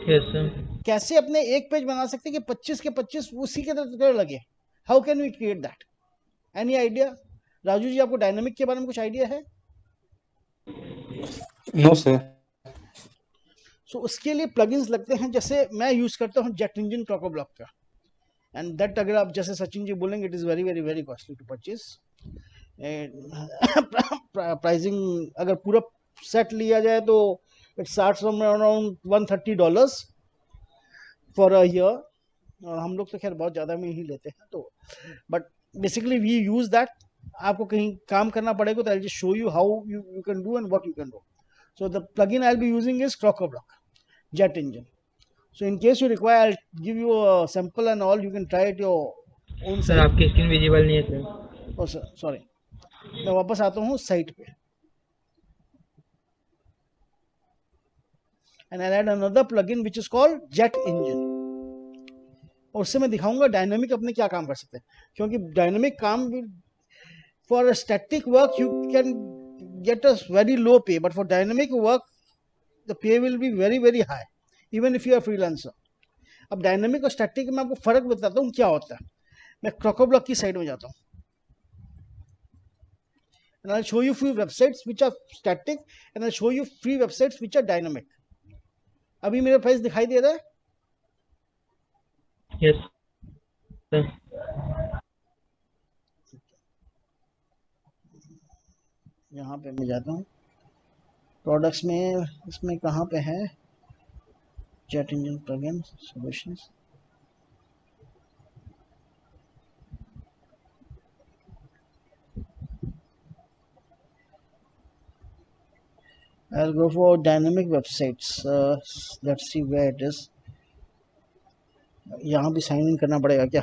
Yes sir. कैसे अपने एक पेज बना सकते कि 25 के 25 उसी के तरह लगे? How can we create that? Any idea? Raju ji, आपको डायनेमिक के बारे में कुछ आइडिया है? No, sir. सो उसके लिए प्लगइन्स लगते हैं, जैसे मैं यूज करता हूँ जेट इंजन क्रोकोब्लॉक का। एंड दैट, अगर आप जैसे सचिन जी बोलेंगे, it is very very very costly to purchase. Pricing अगर पूरा सेट लिया जाए तो it starts from around $130 for a year. और हम लोग तो खैर बहुत ज़्यादा में ही लेते हैं, तो but basically we use that. आपको कहीं काम करना पड़ेगा तो I just show you how you can do and what you can do. So the plugin I'll be using is CrocoBlock Jet Engine. So in case you require, I'll give you a sample and all. You can try it your own sir site. आपकी screen visible नहीं है sir. Oh sir, sorry. मैं वापस आता हूँ site पे and I'll add another plugin which is called Jet Engine. और उससे मैं दिखाऊंगा डायनेमिक अपने क्या काम कर सकते हैं, क्योंकि डायनेमिक काम for static work you can get a very low pay, but for dynamic work the pay will be very very high even if you are freelancer. अब डायनेमिक और स्टैटिक में आपको फर्क बताता हूँ क्या होता है। मैं क्रोकोब्लॉक की साइड में जाता हूँ and I'll show you few websites which are static and I'll show you free websites which are dynamic. अभी मेरे पास दिखाई दे रहा है? Yes sir. यहाँ पे मैं जाता हूँ प्रोडक्ट्स में, इसमें कहाँ पे है jet engine plugin solutions. I'll go for dynamic websites. Let's see where it is. यहाँ भी साइन इन करना पड़ेगा क्या?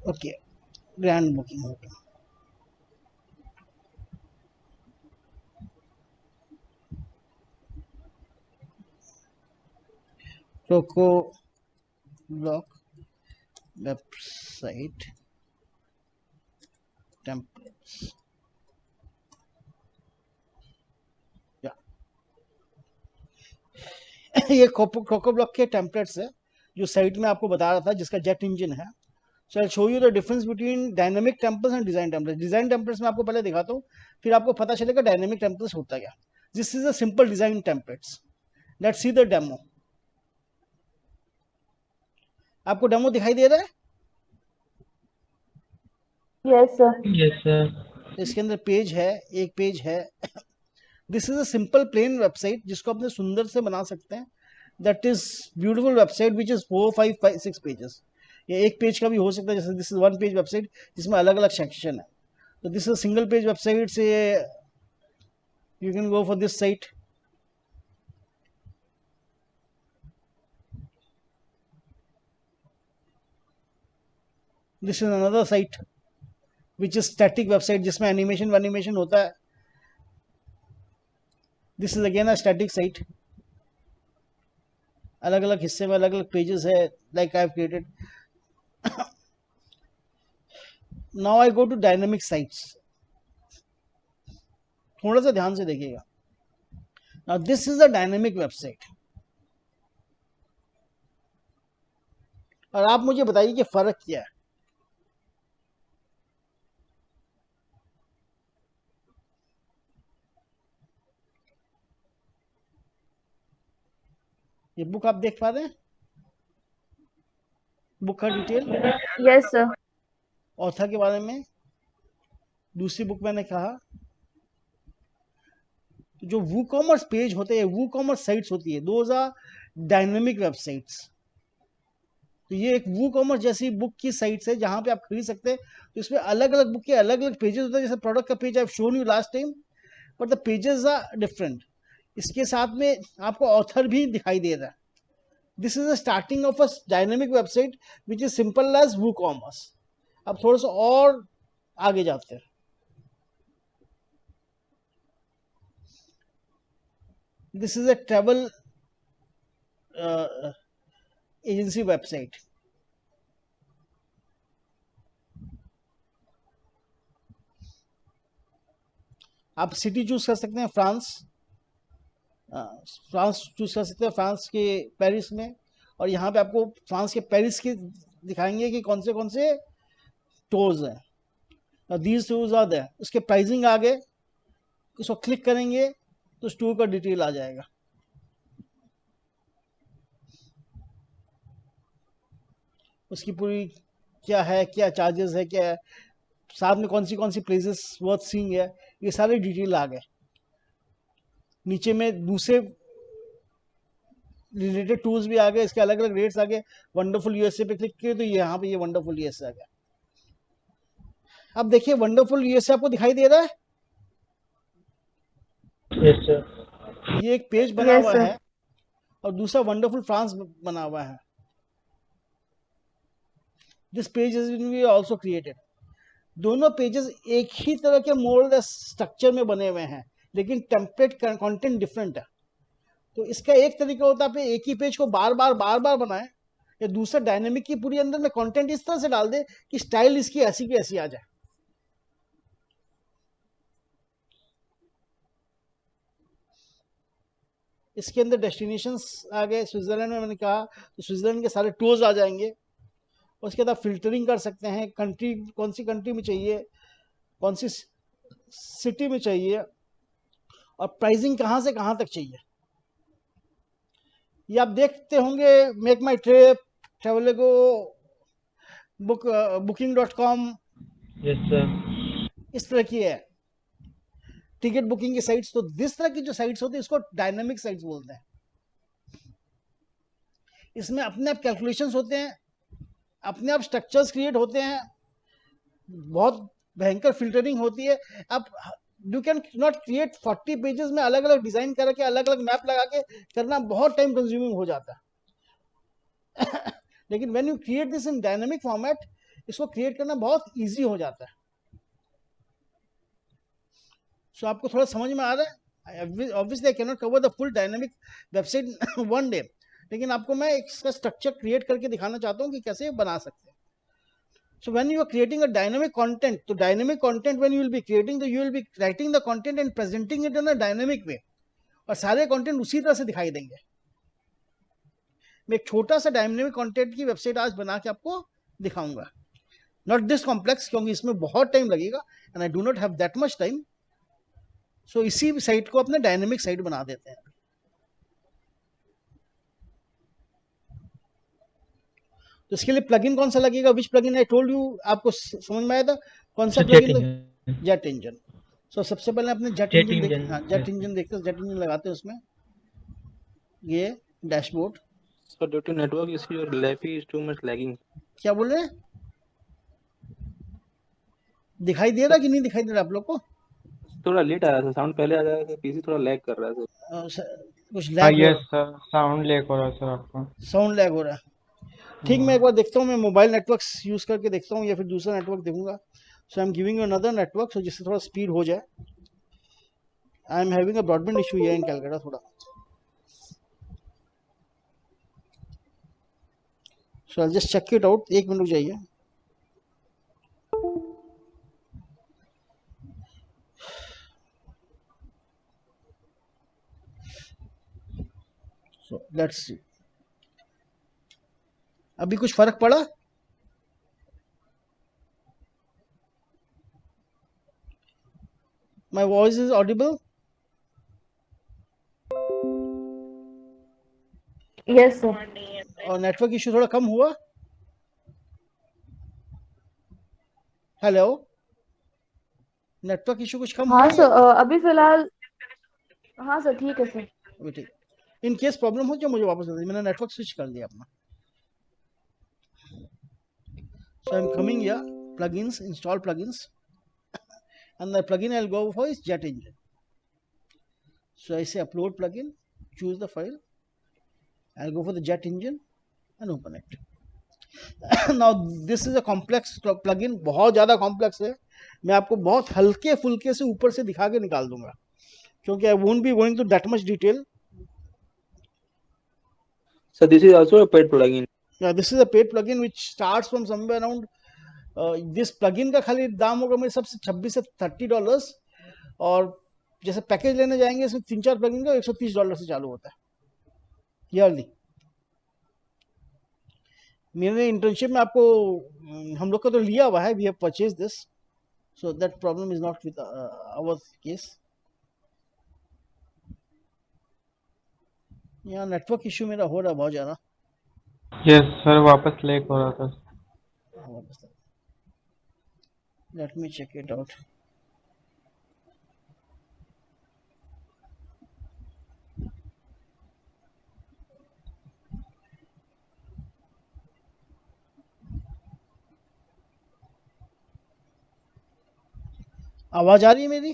ओके, ग्रैंड बुकिंग होगा। CrocoBlock website templates. ये CrocoBlock के टेम्पलेट्स है जो साइट में आपको बता रहा था, जिसका जेट इंजन है। So I show you the difference between dynamic templates and design templates. Design templates में आपको पहले दिखाता हूँ, फिर आपको पता चलेगा डायनेमिक टेम्पलेट्स होता क्या। This is a simple design templates. Let's see the demo. आपको डेमो दिखाई दे रहा है? Yes, sir. Yes sir. इसके अंदर पेज है, एक पेज है। This is a simple plain website जिसको अपने सुंदर से बना सकते हैं। That is beautiful website which is 4 5 6 pages. ये एक पेज का भी हो सकता है, जैसे this is one page website जिसमें अलग अलग सेक्शन है। तो this is single page website से you can go for this site. This is another site which is static website जिसमें एनिमेशन होता है। This is again a static site. अलग अलग हिस्से में अलग अलग पेजेस है, like I have created. Now I go to dynamic sites. थोड़ा सा ध्यान से देखिएगा। Now this is a dynamic website. और आप मुझे बताइए कि फर्क क्या है। ये बुक आप देख पा रहे हैं? बुक का डिटेल, Yes, sir. ऑथर के बारे में। दूसरी बुक मैंने कहा जो वू कॉमर्स पेज होते हैं, वू कॉमर्स साइट्स होती है, दोज आर डायनेमिक वेबसाइट्स। तो ये एक वू कॉमर्स जैसी बुक की साइट्स है जहां पे आप खरीद सकते हैं। तो इसमें अलग अलग बुक के अलग अलग पेजेस होते हैं, जैसे प्रोडक्ट का page I have shown you last time, but the pages are different. इसके साथ में आपको ऑथर भी दिखाई दे रहा है। This is the starting of a dynamic website which is simple as WooCommerce. अब थोड़ा सा और आगे जाते हैं। This is a travel agency website. आप सिटी चूज कर सकते हैं, फ्रांस चूज कर सकते हैं, फ्रांस के पेरिस में। और यहाँ पे आपको फ्रांस के पेरिस के दिखाएंगे कि कौन से टूर्स हैं। These tours are there. उसके प्राइसिंग आ गए, उसको क्लिक करेंगे तो उस टूर का डिटेल आ जाएगा। उसकी पूरी क्या है, क्या चार्जेस है, क्या है, साथ में कौन सी प्लेसेस वर्थ सीइंग है, ये सारे डिटेल आ गए। नीचे में दूसरे रिलेटेड टूल्स भी आ गए, इसके अलग अलग रेट्स आ गए। वंडरफुल यूएसए पे क्लिक किए तो यहाँ पे ये वंडरफुल यूएसए आ गया। अब देखिए वंडरफुल यूएसए आपको दिखाई दे रहा है। Yes sir. ये एक पेज बना Yes, हुआ sir. है और दूसरा वंडरफुल फ्रांस बना हुआ है। This page is been also created. दोनों पेजेस एक ही तरह के मोर स्ट्रक्चर में बने हुए हैं, लेकिन टेम्पलेट कंटेंट डिफरेंट है। तो इसका एक तरीका होता है आप एक ही पेज को बार बार बनाएं, या दूसरा डायनेमिक की पूरी अंदर में कंटेंट इस तरह से डाल दे कि स्टाइल इसकी ऐसी की ऐसी आ जाए। इसके अंदर डेस्टिनेशंस आ गए। स्विट्जरलैंड में मैंने कहा तो स्विट्जरलैंड के सारे टूर्स आ जाएंगे। उसके बाद आप फिल्टरिंग कर सकते हैं, कंट्री कौन सी कंट्री में चाहिए, कौन सी सिटी में चाहिए, और प्राइसिंग कहाँ से कहाँ तक चाहिए। ये आप देखते होंगे मेक माई ट्रिप, ट्रेवलेगो, booking.com, यस सर। इस तरह की है टिकट बुकिंग की साइट्स। तो इस तरह की जो साइट्स होती है इसको डायनामिक साइट्स बोलते हैं। इसमें अपने आप कैलकुलेशंस होते हैं, अपने आप स्ट्रक्चर्स क्रिएट होते हैं, बहुत भयंकर फिल्टरिंग होती है। अब you can not create 40 pages में अलग अलग डिजाइन करके अलग अलग मैप लगा के करना बहुत टाइम कंज्यूमिंग हो जाता है। लेकिन when you create this in dynamic format, इसको क्रिएट करना बहुत इजी हो जाता है। सो आपको थोड़ा समझ में आ रहा है। Obviously I can not cover the full dynamic website one day, लेकिन आपको मैं इसका स्ट्रक्चर क्रिएट करके दिखाना चाहता हूँ कि कैसे बना सकते हैं। So when you are creating a dynamic content, तो dynamic content when you will be creating, तो you will be writing the content and presenting it in a dynamic way, और सारे content उसी तरह से दिखाई देंगे। मैं एक छोटा सा डायनेमिक कंटेंट की वेबसाइट आज बना के आपको दिखाऊंगा, नॉट दिस कॉम्प्लेक्स, क्योंकि इसमें बहुत टाइम लगेगा and I do not have that much time. So इसी साइट को अपने डायनेमिक साइट बना देते हैं। तो इसके लिए प्लगइन कौन सा लगेगा, विच प्लगइन, आई टोल्ड यू, आपको समझ में आया था कौन सा प्लगइन? Jet engine. सो सबसे पहले अपने जेट इंजन, हाँ जेट इंजन देखते हैं, जेट इंजन लगाते हैं उसमें। ये dashboard. So due to network issue, your LAPI is too much lagging. क्या बोल रहे हैं? दिखाई दे रहा कि नहीं दिखाई दे रहा आप लोग को? थोड़ा लेट आया था, साउंड पहले आ जाएगा कि पीसी थोड़ा लैग कर रहा है सर। कुछ lag yes sir, sound lag हो रहा है सर आपका। साउंड लैग हो रहा है। ठीक, मैं एक बार देखता हूँ, मैं मोबाइल नेटवर्क्स यूज करके देखता हूँ या फिर दूसरा नेटवर्क देखूंगा। So I am giving you another network, so जिससे थोड़ा स्पीड हो जाए। I am having a broadband issue here in Calcutta थोड़ा। So I just check it out, एक मिनट रुक जाइए। सो लेट्स सी, अभी कुछ फर्क पड़ा? My voice is audible? Yes, sir. और नेटवर्क इशू थोड़ा कम हुआ? हेलो, नेटवर्क इशू कुछ कम हाँ हुआ सर, या अभी फिलहाल हाँ सर ठीक है सर। अभी ठीक? इन केस प्रॉब्लम हो जो मुझे वापस बता दीजिए, मैंने नेटवर्क स्विच कर दिया अपना। So I'm coming here, plugins, install plugins, and the plugin I'll go for is jet engine. So I say upload plugin, choose the file, I'll go for the jet engine and open it. Now this is a complex plugin, बहुत ज़्यादा complex है, मैं आपको बहुत हल्के फुल्के से ऊपर से दिखा के निकाल दूंगा, क्योंकि I won't be going to that much detail. So this is also a paid plugin. Yeah, this is a paid plugin which starts from somewhere around this plugin का खाली दाम होगा मेरे सबसे $26 से $30, और जैसे पैकेज लेने जाएंगे इसमें 3-4 प्लगइन का $130 से चालू होता है ईयरली। मेरे इंटर्नशिप में आपको हम लोग का तो लिया हुआ है, we have purchase this, so that problem is not with our case. यहाँ नेटवर्क इशू मेरा हो रहा है बहुत ज़्यादा। यस सर, वापस लैग हो रहा था। Let me check it out. आवाज आ रही है मेरी?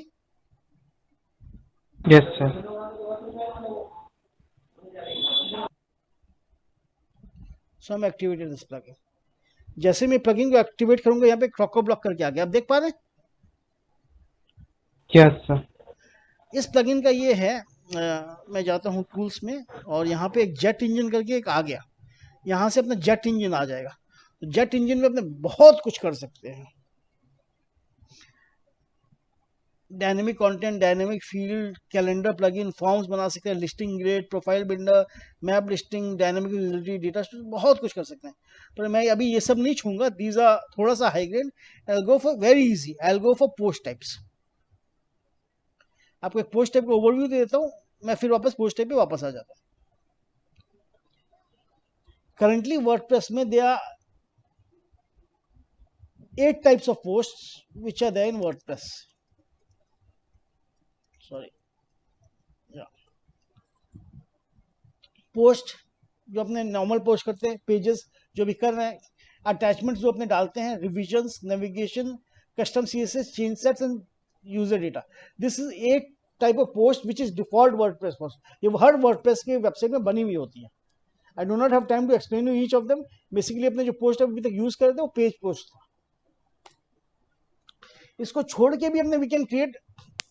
Yes sir. सो हम एक्टिवेटेड दिस प्लगइन। जैसे मैं प्लगइन को एक्टिवेट करूंगा यहाँ पे क्रॉको ब्लॉक करके आ गया, आप देख पा रहे हैं? Yes sir. इस प्लगइन का ये है, मैं जाता हूँ टूल्स में और यहाँ पे एक जेट इंजन करके एक आ गया, यहाँ से अपना जेट इंजन आ जाएगा। तो जेट इंजन में अपने बहुत कुछ कर सकते हैं, dynamic content, dynamic field, calendar plugin, forms बना सकते हैं, listing grade, profile builder, map listing, dynamic visibility, data storage, बहुत कुछ कर सकते हैं। पर मैं अभी ये सब नहीं छूंगा, दीज आर थोड़ा सा high grade. I will go for very easy, I will go for post types. आपको एक पोस्ट टाइप का ओवरव्यू दे देता हूँ, मैं फिर वापस पोस्ट टाइप पे वापस आ जाता हूँ। करंटली वर्डप्रेस में they are 8 types of post which are there in WordPress. Sorry, post जो अपने नॉर्मल पोस्ट करते हैं, पेजेस जो भी कर रहे हैं, अटैचमेंट्स जो अपने डालते हैं, revisions, navigation, custom CSS, change sets and user data. This is 8 type of post which is default WordPress post. ये हर वर्डप्रेस की वेबसाइट में बनी हुई होती है। I do not have time to explain you each of them. Basically अपने जो post अभी तक यूज करते हैं वो पेज पोस्ट था। इसको छोड़ के भी हमने we can create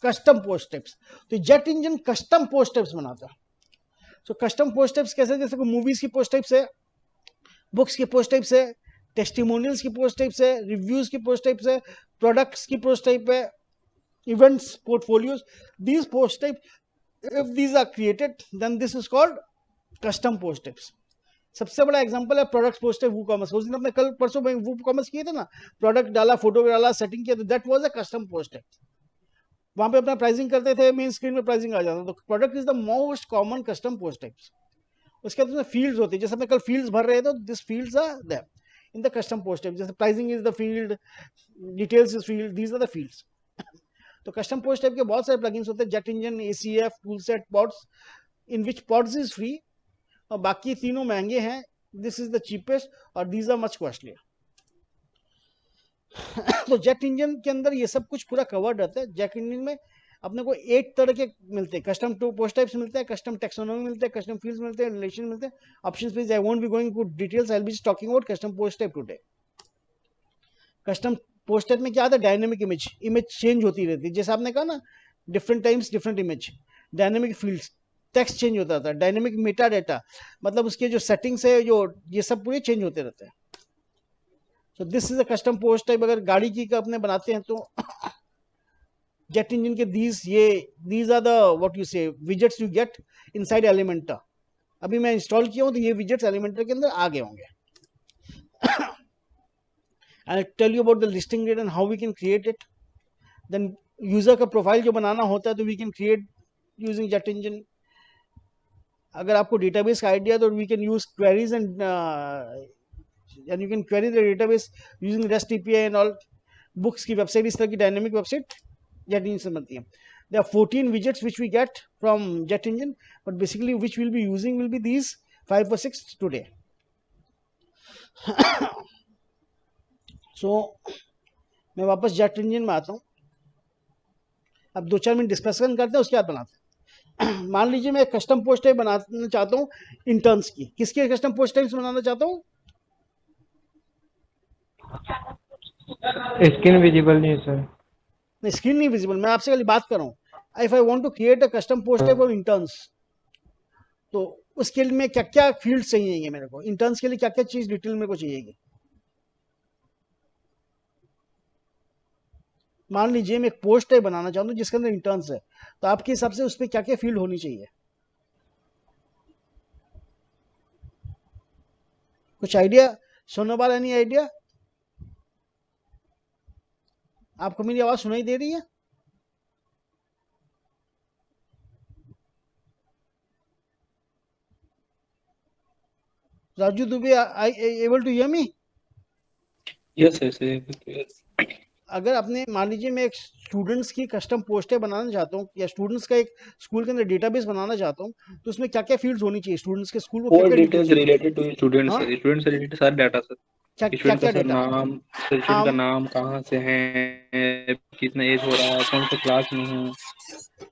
custom post types. तो jet engine custom post types बनाता है। सो कस्टम पोस्ट टाइप्स कैसे, जैसे कि मूवीज की पोस्ट टाइप्स है, बुक्स की पोस्ट टाइप्स है, टेस्टिमोनियल्स की पोस्ट टाइप्स है, रिव्यूज की पोस्ट टाइप्स है, प्रोडक्ट्स की पोस्ट टाइप है, events, portfolios. These post type, if these are created then this is called custom post types. सबसे बड़ा एग्जांपल है प्रोडक्ट्स पोस्ट टाइप वूकॉमर्स। उस दिन अपने कल परसों वूकॉमर्स किए थे ना, प्रोडक्ट डाला, फोटो डाला, सेटिंग किया, तो that was a custom post type. वहां पे अपना प्राइसिंग करते थे, मेन स्क्रीन में प्राइसिंग आ जाता। तो product is the most common custom post types. उसके बाद फील्ड्स होती है, जैसे अपने कल फील्ड्स भर रहे थे, this fields are there in the custom post type. जैसे pricing is the field, details is field, these are the fields. तो कस्टम पोस्ट टाइप के बहुत सारे प्लगइन्स होते हैं, jet engine, ACF, toolset, pods, in which pods is free और बाकी तीनों महंगे हैं। दिस इज द चीपेस्ट और दीज आर मच कॉस्टली। तो जेट इंजन के अंदर ये सब कुछ पूरा कवर्ड रहता है। जेट इंजन में अपने को 8 तरह के मिलते हैं, कस्टम टू पोस्ट टाइप्स मिलते हैं, कस्टम टेक्सोनॉमी मिलते हैं, कस्टम फील्ड्स मिलते हैं, रिलेशन मिलते हैं, options please. I won't be going to details, I will be talking about custom post type today. Custom post type में क्या आता है, डायनेमिक इमेज, इमेज चेंज होती रहती है, जैसे आपने कहा ना different times different image. Dynamic fields, text change होता रहता है। डायनेमिक मेटा डेटा, मतलब उसके जो सेटिंग्स है, जो ये सब पूरे चेंज होते रहते हैं। So this is a custom post type. अगर गाड़ी की का अपने बनाते हैं तो जेट इंजन के these are the what you say widgets you get inside Elementor। अभी मैं इंस्टॉल किया हूं तो ये widgets Elementor के अंदर आ गए होंगे। I'll tell you about the listing grid and how we can create it। Then user का प्रोफाइल जो बनाना होता है तो we can create using jet engine. अगर आपको डेटाबेस का आइडिया तो we can use queries and you can query the database using REST API and all। Books की वेबसाइट इस तरह की डायनेमिक वेबसाइट जेट इंजन से बनती है. There are 14 widgets which we get from Jet Engine, but basically which we'll be using will be these 5 or 6 today. So मैं वापस jet engine में आता हूँ. अब 2-4 मिनट डिस्कशन करते हैं, उसके बाद बनाते हैं. मान लीजिए मैं कस्टम पोस्ट टाइप बनाना चाहता हूँ इंटर्न्स की. किसके कस्टम पोस्ट टाइप्स बनाना चाहता हूँ? स्क्रीन विजिबल नहीं है सर. नहीं, स्क्रीन नहीं विजिबल, मैं आपसे खाली बात कर रहा हूँ. If I want to create a custom post type for interns, तो उसके लिए क्या क्या फील्ड चाहिए मेरे को? इंटर्न्स के लिए क्या क्या चीज डिटेल मेरे को चाहिए? मान लीजिए मैं एक पोस्ट टाइप बनाना चाहता हूँ जिसके अंदर इंटर्न्स है, तो आपके हिसाब से उस पर क्या क्या फील्ड होनी चाहिए? कुछ आइडिया? सोनोबाल, any idea? आपको मेरी आवाज सुनाई दे रही है? Raju Dubey, able to hear me? Yes yes yes. अगर आपने मान लीजिए मैं एक स्टूडेंट्स की कस्टम पोस्टें बनाना चाहता हूँ, या स्टूडेंट्स का एक स्कूल के अंदर डेटाबेस बनाना चाहता हूँ, तो उसमें क्या क्या फील्ड्स होनी चाहिए? स्टूडेंट्स के स्कूल को क्या All क्या डिटेल details चाहिए? related to students हाँ, सर. स्टूडेंट से रिलेटेड सारे डाटा सर. क्या क्या स्टूडेंट का क्या सर डेटा? नाम, सर स्टूडेंट का नाम, कहाँ से है, कितना एज हो रहा है, कौन सा क्लास में है, हाँ,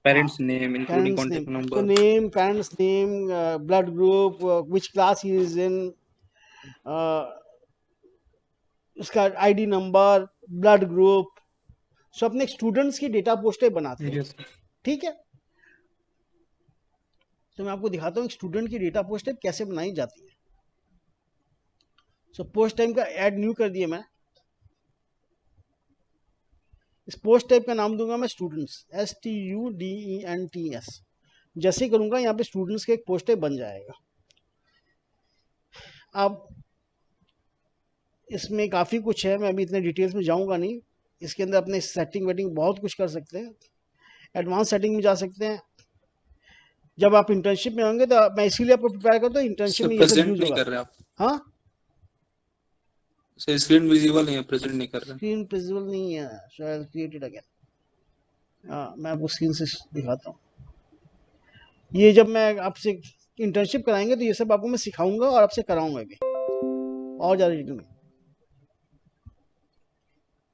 parents name including parents name, contact तो number. Name, parents name, blood group, which class he is in, उसका ID number, blood group. So अपने स्टूडेंट्स की डेटा पोस्टें बनाते हैं. यस. ठीक है, तो मैं आपको दिखाता हूँ स्टूडेंट की डेटा पोस्टें कैसे बनाई जाती है. सो पोस्ट टाइम का ऐड न्यू कर दिया मैं. इस पोस्ट टाइप का नाम दूंगा मैं स्टूडेंट्स, STUDENTS. जैसे ही करूंगा यहाँ पे स्टूडेंट्स का एक पोस्ट टाइप बन जाएगा. अब इसमें काफ़ी कुछ है, मैं अभी इतने डिटेल्स में जाऊंगा नहीं. इसके अंदर अपने सेटिंग वेटिंग बहुत कुछ कर सकते हैं. एडवांस सेटिंग में जा सकते हैं. जब आप इंटर्नशिप में होंगे तो मैं इसीलिए आपको प्रिपेयर करता हूँ, इंटर्नशिप सर में ये सब प्रेजेंट यूज नहीं होगा. कर रहे आप. हाँ, सर स्क्रीन विजिबल नहीं है, प्रेजेंट नहीं कर रहे. स्क्रीन विजिबल नहीं है, शायद क्रिएटेड अगेन. हाँ, मैं आपको स्क्रीन से दिखाता हूँ. ये जब मैं आपसे इंटर्नशिप कराएंगे तो ये सब आपको मैं सिखाऊंगा और आपसे कराऊंगा भी और ज़्यादा डिटेल में.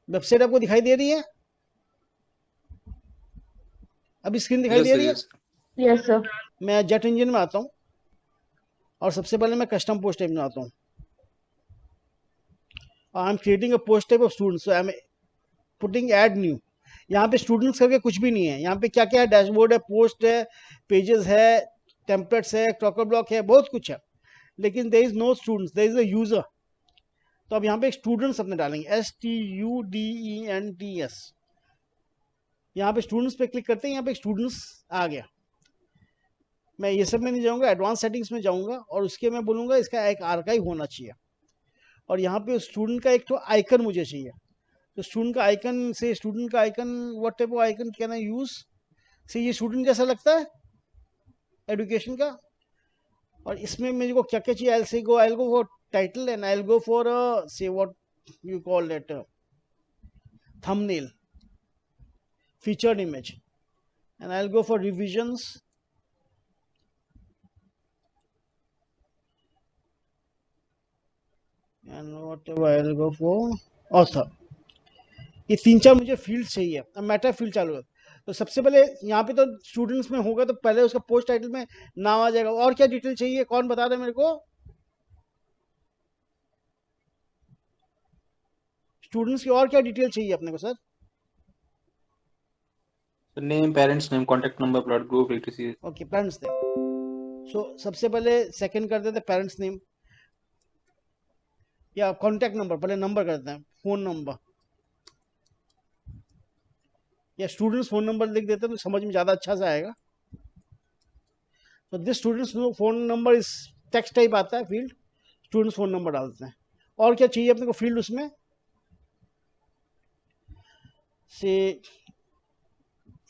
वेबसाइट आपको दिखाई दे रही है? अभी स्क्रीन दिखाई यस दे सर रही है? यस. Yes, sir. मैं जेट इंजन में आता हूँ और सबसे पहले मैं कस्टम पोस्ट टाइप में आता हूँ. I am creating a post type of students, so I am putting add new. यहाँ पे स्टूडेंट्स करके कुछ भी नहीं है. यहाँ पे क्या क्या है? डैशबोर्ड है, पोस्ट है, पेजेस है, टेम्पलेट्स है, क्रॉकर ब्लॉक है, बहुत कुछ है. लेकिन there is no students, there is a user. तो अब यहाँ पे एक स्टूडेंट्स अपने डालेंगे, STUDENTS. यहाँ पे स्टूडेंट्स पे क्लिक करते हैं, यहाँ पे स्टूडेंट्स आ गया. मैं ये सब में नहीं जाऊँगा, एडवांस सेटिंग्स में जाऊँगा और उसके मैं बोलूँगा इसका एक आर्काइव होना चाहिए. और यहाँ पे स्टूडेंट का एक तो आइकन मुझे चाहिए. तो स्टूडेंट का आइकन से, स्टूडेंट का icon, what type of icon can I use? से ये स्टूडेंट जैसा लगता है एजुकेशन का. और इसमें मेरे को क्या क्या चाहिए? I will go for title and I will go for say what you call it, thumbnail, featured image, and I'll go for revisions, and whatever I'll go for author. ये 3-4 मुझे फील्ड चाहिए. अब मेटा फील्ड चालू है. तो सबसे पहले यहाँ पे तो स्टूडेंट्स में होगा तो पहले उसका पोस्ट टाइटल में नाम आ जाएगा. और क्या डिटेल चाहिए? कौन बता रहे मेरे को? स्टूडेंट्स की और क्या डिटेल चाहिए अपने को sir? Name, parents name, contact number, blood group, etc. Okay, parents name. So सबसे पहले सेकंड कर देते पेरेंट्स नेम, या कॉन्टैक्ट नंबर. पहले नंबर करते हैं, फोन नंबर, या स्टूडेंट्स फोन नंबर लिख देते हैं तो समझ में ज़्यादा अच्छा से आएगा. तो दिस स्टूडेंट्स फोन नंबर इस टेक्स्ट टाइप आता है फील्ड, स्टूडेंट्स फोन नंबर डालते हैं. और क्या चाहिए अपने को फील्ड उसमें? Say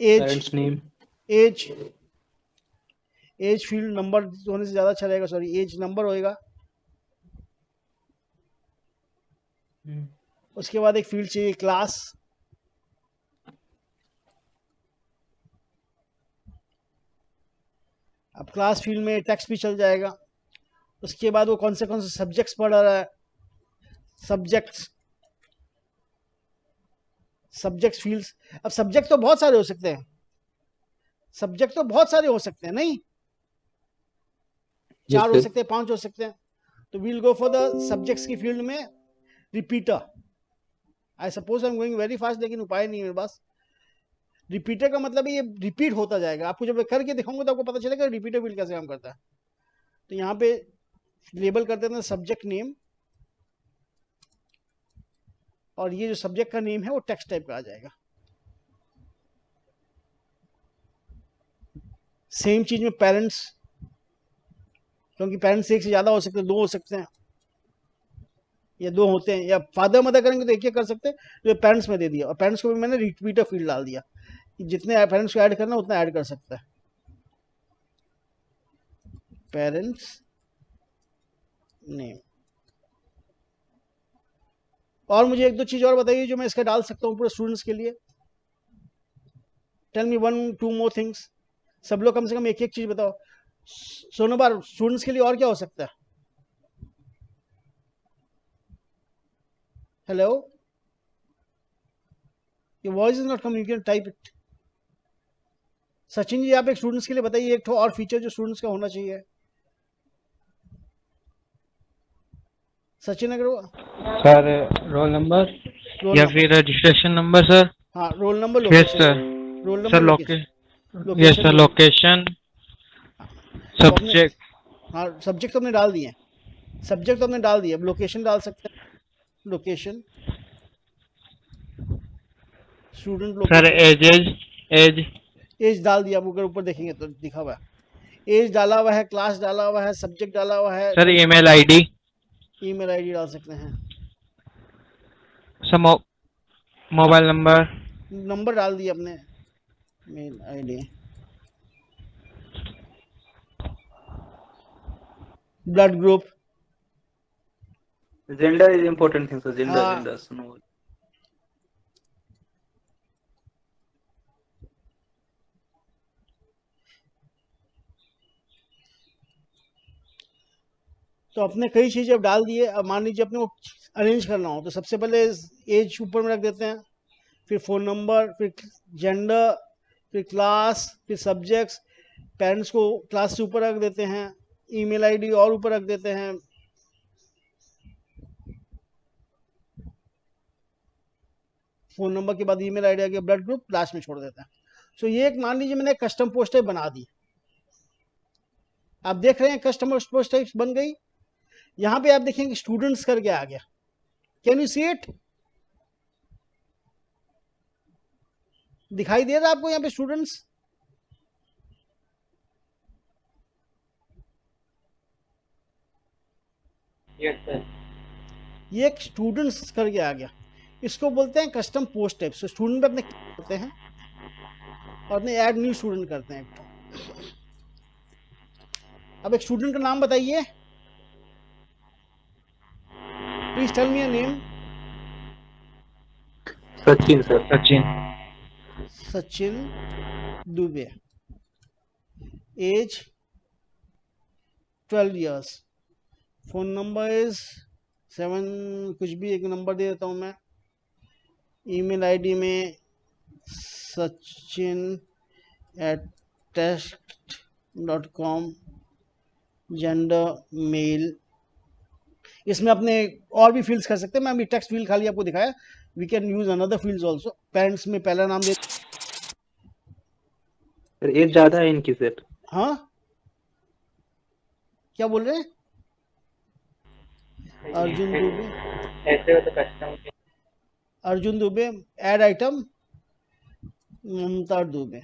age, parents name. Age, age field number होने से ज़्यादा अच्छा रहेगा. सॉरी, एज नंबर होएगा. उसके बाद एक फील्ड चाहिए क्लास, अब क्लास फील्ड में टेक्स्ट भी चल जाएगा। उसके बाद वो कौन से सब्जेक्ट्स पढ़ रहा है, सब्जेक्ट्स फील्ड्स। अब सब्जेक्ट तो बहुत सारे हो सकते हैं, नहीं, Yes, 4 हो sir. सकते हैं, 5 हो सकते हैं। तो we'll go for the subjects की फील्ड में repeater. I suppose I am going very fast, लेकिन उपाय नहीं है मेरे पास। रिपीटर का मतलब ये रिपीट होता जाएगा। आपको जब मैं करके दिखाऊंगा तो आपको पता चलेगा रिपीटर फील्ड कैसे काम करता है। तो यहाँ पे लेबल कर देते हैं सब्जेक्ट नेम, और ये जो सब्जेक्ट का नेम है वो टेक्स्ट टाइप का आ जाएगा। सेम चीज में पेरेंट्स, क्योंकि पेरेंट्स एक से ज्यादा हो सकते हैं, 2 हो सकते हैं या 2 होते हैं, या फादर मदर करेंगे तो एक कर सकते हैं। तो पेरेंट्स में दे दिया, और पेरेंट्स को भी मैंने रिपीटर फील्ड डाल दिया कि जितने पेरेंट्स को ऐड करना उतना ऐड कर सकता है। Parents name. और मुझे 1-2 चीज और बताइए जो मैं इसका डाल सकता हूँ पूरे स्टूडेंट्स के लिए। Tell me 1-2 more things. सब लोग कम से कम एक चीज बताओ। सोनोबार, स्टूडेंट्स के लिए और क्या हो सकता है? Hello, your voice is not coming, you can type it. Sachin ji, आप एक स्टूडेंट्स के लिए बताइए एक और फीचर जो स्टूडेंट्स का होना चाहिए। सचिन अगर सर रोल नंबर या फिर रजिस्ट्रेशन नंबर सर। हाँ, roll number, yes sir. Roll sir number, yes sir, location, subject. हाँ, सब्जेक्ट तो हमने डाल दिए, अब लोकेशन डाल सकते हैं। Location, student sir location, age age डाल दिया। आप अगर ऊपर देखेंगे तो दिखा हुआ है, एज डाला हुआ है, क्लास डाला हुआ है, सब्जेक्ट डाला हुआ है। सर ईमेल आईडी डाल सकते हैं। सर मोबाइल नंबर डाल दिया अपने, mail ID. Blood group, Gender is important thing, sir. हाँ। Gender. No. तो अपने कई चीजें अब डाल दिए। अब मान लीजिए अपने को अरेंज करना हो तो सबसे पहले एज ऊपर में रख देते हैं, फिर फ़ोन नंबर, फिर जेंडर, फिर क्लास, फिर सब्जेक्ट्स। पेरेंट्स को क्लास से ऊपर रख देते हैं, ईमेल आईडी और ऊपर रख देते हैं, फ़ोन नंबर के बाद ईमेल आईडी आगे, ब्लड ग्रुप लास्ट में छोड़ देते हैं। सो ये एक मान लीजिए मैंने कस्टम पोस्ट टाइप बना दी। आप देख रहे हैं कस्टम पोस्ट टाइप बन गई। यहाँ पे आप देखेंगे स्टूडेंट्स करके आ गया। Can you see it? दिखाई दे रहा है आपको यहाँ पे स्टूडेंट्स? Yes sir. ये एक स्टूडेंट्स करके आ गया, इसको बोलते हैं custom post type. So student पे अपने करते हैं और अपने ऐड न्यू स्टूडेंट करते हैं। अब एक स्टूडेंट का नाम बताइए, please tell me your name. Sachin, sir. Sachin Dubey, age 12 years, phone number is 7 कुछ भी एक नंबर दे देता हूँ मैं। ईमेल आईडी में sachin@text.com, जेंडर मेल। इसमें अपने और भी फील्ड्स कर सकते हैं। मैं अभी टेक्स्ट फील्ड खाली आपको दिखाया। We can use another fields also. Parents में पहला नाम दे, Sir, age ज़्यादा है इनकी सर। हाँ क्या बोल रहे हैं? अर्जुन दुबे, ऐसे हो तो custom. Arjun Dubey, add item Mamta Dubey,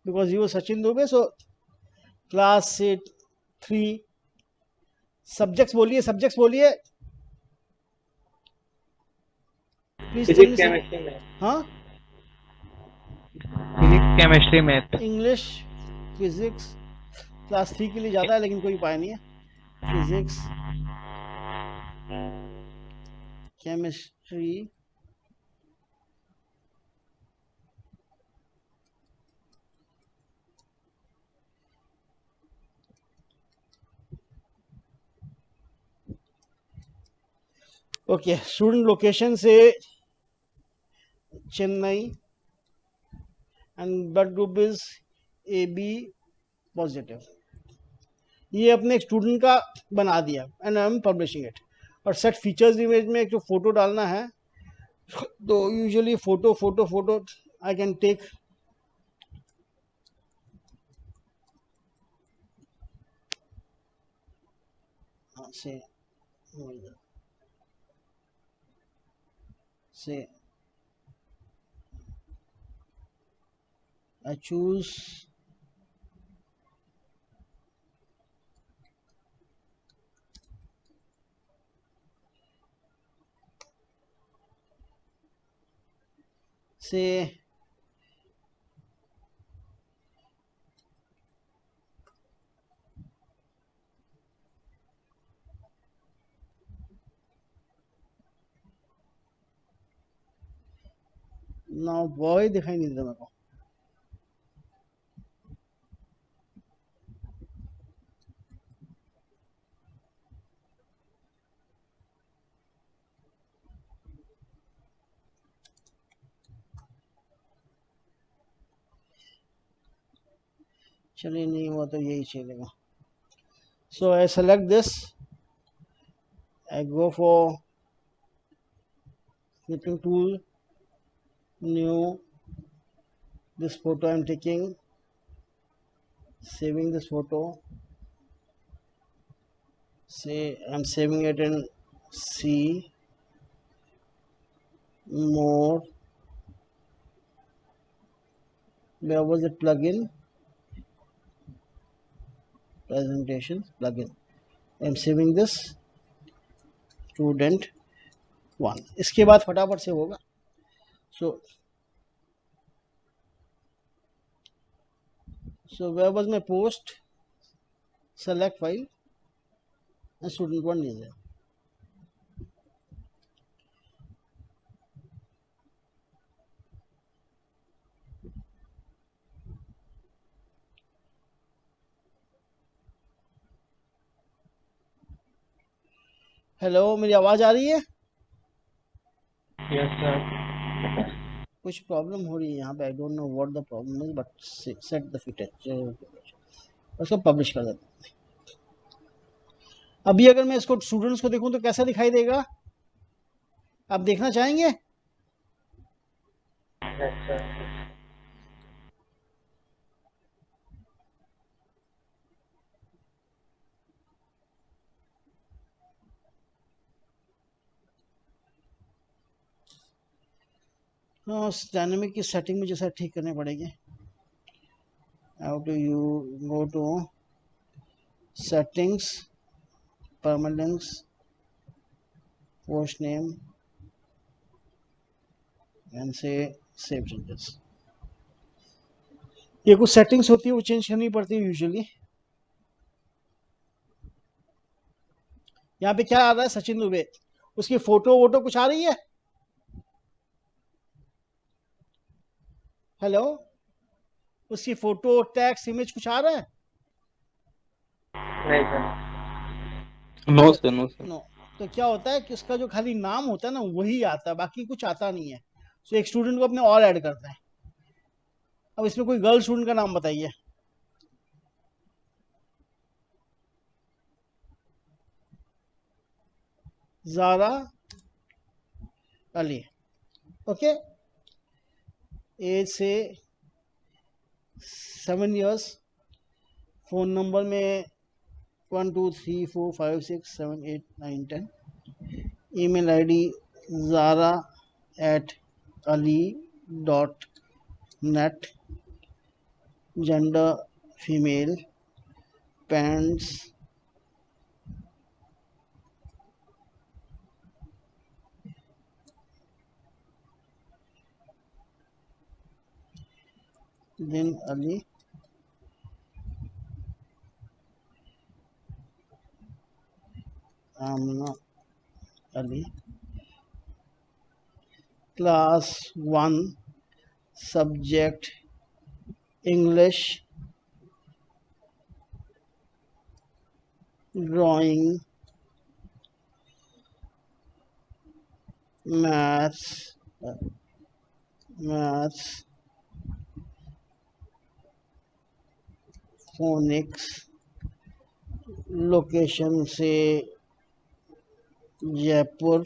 because you Sachin Dubey. So class से 3। सब्जेक्ट्स बोलिए, प्लीज टेल मी। केमिस्ट्री में। हाँ, physics chemistry math. English, physics. Class 3 के लिए ज़्यादा है लेकिन कोई उपाय नहीं है। Physics, chemistry okay, student location से Chennai and blood group is AB positive. ये अपने एक स्टूडेंट का बना दिया and I am publishing it. और सेट फीचर्स इमेज में एक जो फोटो डालना है, तो usually photo I can take say I choose say now boy दिखाई नहीं देता मेरे को. चलिए नहीं हुआ तो यही चलेगा. So I select this, I go for flipping tool, new, this photo I'm taking, saving this photo, say I'm saving it in C, more, where was it, plugin, presentation, plugin. I'm saving this student 1. इसके बाद फटाफट से होगा. So where was my post, select file and student 1 is there. Hello, मेरी आवाज आ रही है? Yes sir. कुछ प्रॉब्लम हो रही है यहाँ पे. आई don't know what the problem is, but set the feature, उसको पब्लिश कर देते हैं. अभी अगर मैं इसको स्टूडेंट्स को देखूं तो कैसा दिखाई देगा, आप देखना चाहेंगे? Yes sir. हाँ, डायनेमिक की सेटिंग मुझे सर ठीक करने पड़ेगी. How to you go to settings, permanence, post name and से सेव चेंजेस. ये कुछ सेटिंग्स होती है वो चेंज करनी पड़ती है यूजुअली. यहाँ पे क्या आ रहा है, सचिन दुबे, उसकी फोटो वोटो कुछ आ रही है? हेलो, उसकी फोटो, टेक्स्ट, इमेज कुछ आ रहा है? नहीं sir. No sir, no sir. No. तो क्या होता है कि उसका जो खाली नाम होता है ना वही आता है, बाकी कुछ आता नहीं है. तो एक स्टूडेंट को अपने और ऐड करते हैं. अब इसमें कोई गर्ल स्टूडेंट का नाम बताइए. ज़ारा अली. ओके, एज से 7 years, फ़ोन नंबर में 1 2 3 4 5 6 7 8 9 10, email ID zara@ali.net, gender female, pants, दिन अली, आमना Ali. Class 1, subject English, drawing, maths, phonics, location से Jaipur,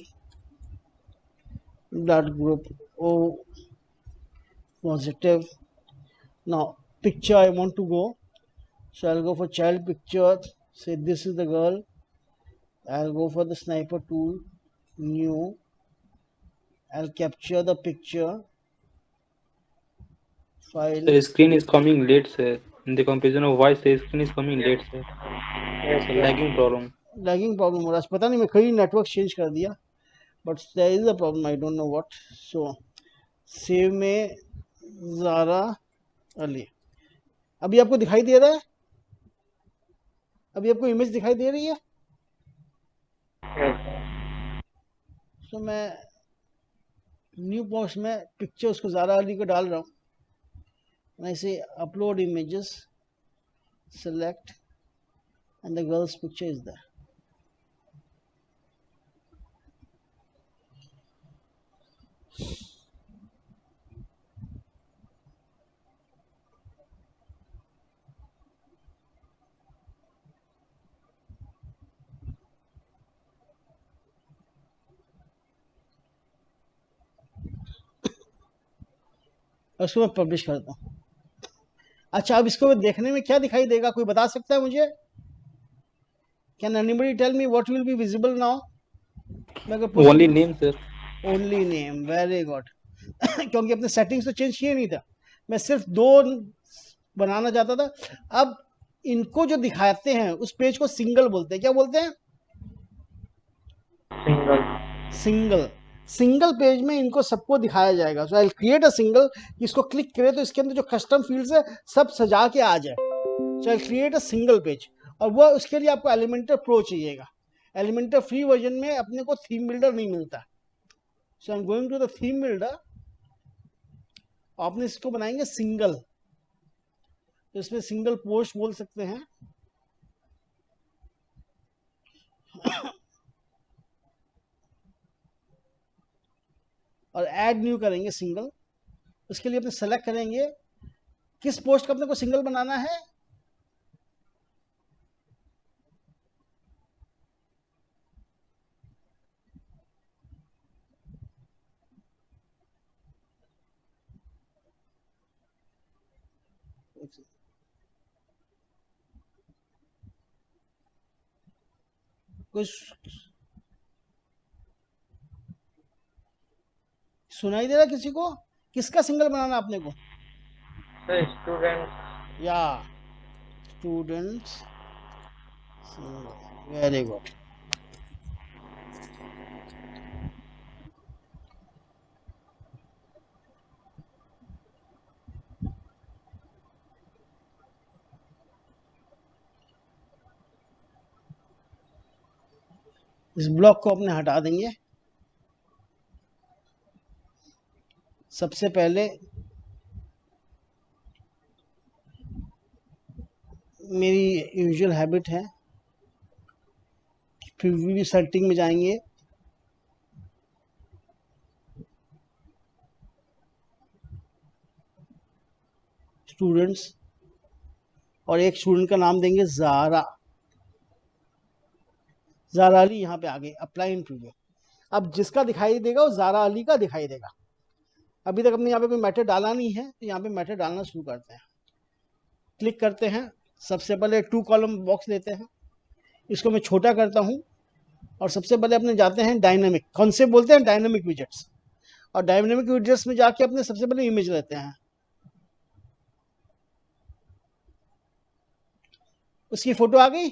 blood group O positive. Now picture I want to go, so I'll go for child picture. Say this is the girl. I'll go for the sniper tool, new. I'll capture the picture. File. The screen is coming late, sir. In the comparison of voice, the screen is coming late, sir. Yes, So sir. lagging problem. Lagging problem हो रहा है, पता नहीं मैं कहीं network change कर दिया, but there is a problem, I don't know what. So save में ज़ारा अली. अभी आपको दिखाई दे रहा है? अभी आपको इमेज दिखाई दे रही है? Yes, sir. सो मैं न्यू पोस्ट में पिक्चर उसको ज़ारा अली को डाल रहा हूँ. मैं इसे upload images, select, and the girls picture is there. उसको मैं पब्लिश करता हूँ. अच्छा, अब इसको देखने में क्या दिखाई देगा, कोई बता सकता है मुझे? Can anybody tell me what will be visible now? Only name, sir. Only name, very good. क्योंकि अपने सेटिंग्स तो चेंज किए नहीं था, मैं सिर्फ 2 बनाना चाहता था. अब इनको जो दिखाते हैं उस पेज को सिंगल बोलते हैं. क्या बोलते हैं? Single. सिंगल. सिंगल पेज में इनको सबको दिखाया जाएगा. So I will create a single. इसको क्लिक करें तो इसके अंदर जो कस्टम फील्ड्स है सब सजा के आ जाए. So I will create a single page, और वो उसके लिए आपको एलिमेंटर प्रो चाहिएगा. एलिमेंटर फ्री वर्जन में अपने को थीम बिल्डर नहीं मिलता. So I am going to the theme builder. आपने इसको बनाएंगे सिंगल, तो इसमें सिंगल पोस्ट बोल सकते हैं. और ऐड न्यू करेंगे सिंगल. उसके लिए अपने सेलेक्ट करेंगे किस पोस्ट का अपने को सिंगल बनाना है. कुछ सुनाई दे रहा किसी को? किसका सिंगल बनाना आपने को? Sir, students. या स्टूडेंट्स सिंगल. Very good. इस ब्लॉक को अपने हटा देंगे. सबसे पहले मेरी यूजुअल हैबिट है, प्रीव्यू सेटिंग में जाएंगे, स्टूडेंट्स, और एक स्टूडेंट का नाम देंगे ज़ारा. ज़ारा अली यहाँ पे आ गई. Apply in preview. अब जिसका दिखाई देगा वो ज़ारा अली का दिखाई देगा. अभी तक हमने यहाँ पे कोई मैटर डाला नहीं है, तो यहाँ पे मैटर डालना शुरू करते हैं. क्लिक करते हैं. सबसे पहले 2 कॉलम बॉक्स लेते हैं, इसको मैं छोटा करता हूँ, और सबसे पहले अपने जाते हैं डायनेमिक. कॉन्सेप्ट बोलते हैं डायनेमिक विजेट्स, और डायनेमिक विजेट्स में जाके अपने सबसे पहले इमेज लेते हैं. उसकी फोटो आ गई,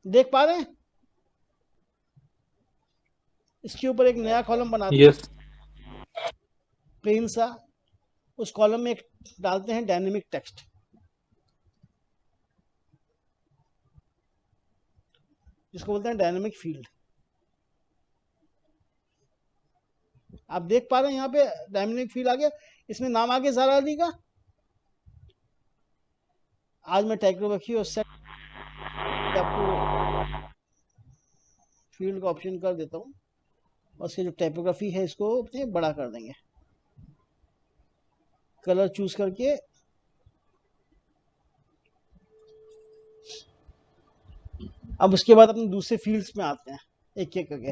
देख पा रहे हैं? इसके ऊपर एक नया कॉलम बनाते हैं. Yes. प्लेन सा. उस कॉलम में एक डालते हैं डायनेमिक टेक्स्ट. जिसको बोलते हैं डायनेमिक फील्ड। आप देख पा रहे हैं यहाँ पे डायनेमिक फील्ड आ गया, इसमें नाम आ गया ज़ारा अली का। आज मैं टाइपोग्राफी और सेट आपको फील्ड का ऑप्शन कर देता हूँ, और उसकी जो टाइपोग्राफी है इसको अपने बड़ा कर देंगे, कलर चूज करके। अब उसके बाद अपने दूसरे फील्ड्स में आते हैं, एक एक करके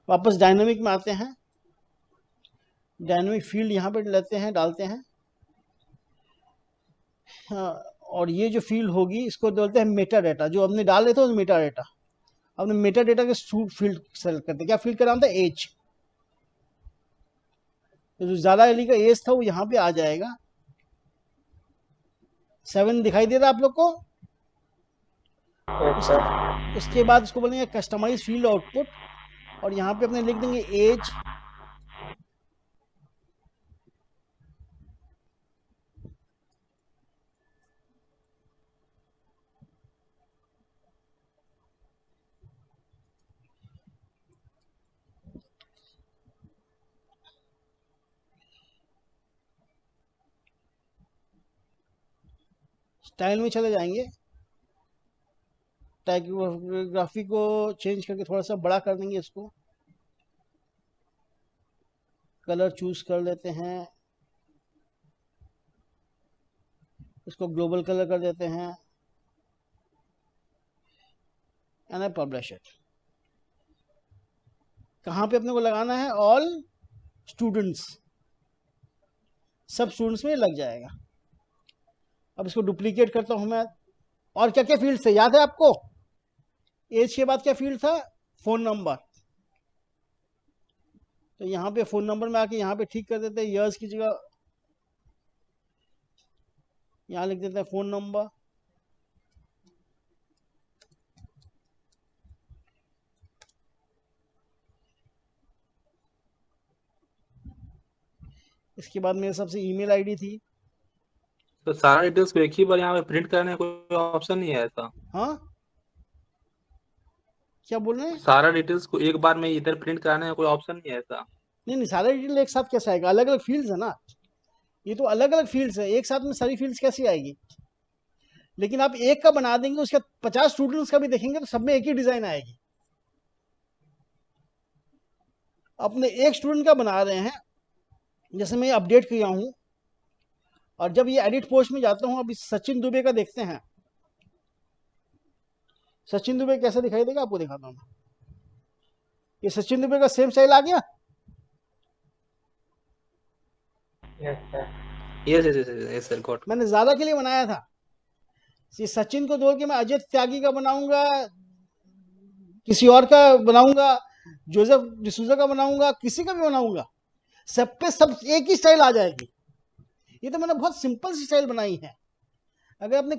वापस डायनामिक में आते हैं। डायनामिक फील्ड यहाँ पे लेते हैं, डालते हैं। हाँ, और ये जो फील्ड होगी इसको बोलते हैं मेटा डेटा। जो हमने डाल रहे थे वो मेटा डेटा, हमने मेटा डेटा के फील्ड सेलेक्ट करते हैं। क्या फील्ड का नाम था? एज। तो जो ज़ारा अली का एज था वो यहाँ पे आ जाएगा। 7 दिखाई दे रहा है आप लोग को? Yes sir. उसके बाद उसको बोलेंगे कस्टमाइज फील्ड आउटपुट, और यहाँ पे अपने लिख देंगे एज। स्टाइल में चले जाएंगे, टाइपोग्राफी को चेंज करके थोड़ा सा बड़ा कर देंगे इसको। कलर चूज कर लेते हैं, इसको ग्लोबल कलर कर देते हैं, एंड पब्लिश इट। कहाँ पे अपने को लगाना है? ऑल स्टूडेंट्स, सब स्टूडेंट्स में लग जाएगा। अब इसको डुप्लीकेट करता हूं मैं। और क्या क्या फील्ड थे याद है आपको? एज के बाद क्या फील्ड था? Phone number. तो यहाँ पे फोन नंबर में आके यहाँ पे ठीक कर देते हैं, ईयर्स की जगह यहाँ लिख देते हैं फोन नंबर। इसके बाद मेरे हिसाब से ईमेल आईडी थी। तो सारा डिटेल्स को एक ही बार यहाँ पे प्रिंट करने का कोई ऑप्शन नहीं है ऐसा? हाँ, क्या बोल रहे हैं? सारा डिटेल्स को एक बार में इधर प्रिंट कराने का कोई ऑप्शन नहीं है ऐसा? नहीं नहीं, सारा डिटेल एक साथ कैसे आएगा? अलग अलग फील्ड्स है ना, ये तो अलग अलग फील्ड्स है, एक साथ में सारी फील्ड्स कैसे आएगी? लेकिन आप एक का बना देंगे, उसके 50 स्टूडेंट्स का भी देखेंगे तो सब में एक ही डिजाइन आएगी। अपने एक स्टूडेंट का बना रहे हैं, जैसे मैं अपडेट किया हूं, और जब ये एडिट पोस्ट में जाता हूं, अभी सचिन दुबे का देखते हैं। सचिन दुबे कैसे दिखाई देगा आपको दिखाता हूं। ये सचिन दुबे का सेम स्टाइल आ गया। Yes sir. Yes yes yes sir, got. मैंने ज़ारा के लिए बनाया था, ये सचिन को जोड़ के मैं अजय त्यागी का बनाऊंगा, किसी और का बनाऊंगा, जोसेफ डिसूजा का बनाऊंगा, किसी का भी बनाऊंगा, सब पे सब एक ही स्टाइल आ जाएगी। ये तो मैंने बहुत सिंपल सी स्टाइल बनाई है। अगर आपने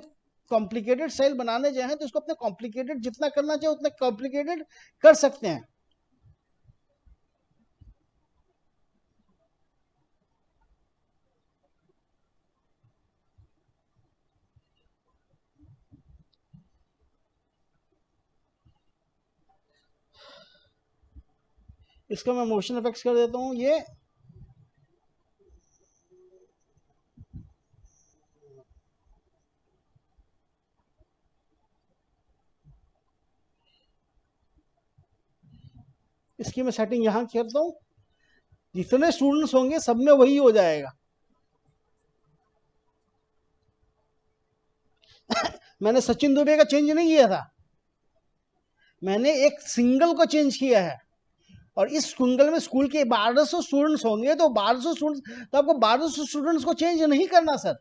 कॉम्प्लिकेटेड स्टाइल बनाने जाए तो इसको अपने कॉम्प्लिकेटेड जितना करना चाहिए उतना कॉम्प्लिकेटेड कर सकते हैं। इसको मैं मोशन इफेक्ट्स कर देता हूं। ये इसकी मैं सेटिंग यहां करता हूं, जितने स्टूडेंट्स होंगे सब में वही हो जाएगा। मैंने सचिन दुबे का चेंज नहीं किया था, मैंने एक सिंगल को चेंज किया है। और इस सिंगल में स्कूल के 1200 स्टूडेंट्स होंगे, तो 1200 स्टूडेंट्स, तो आपको 1200 स्टूडेंट्स को चेंज नहीं करना सर।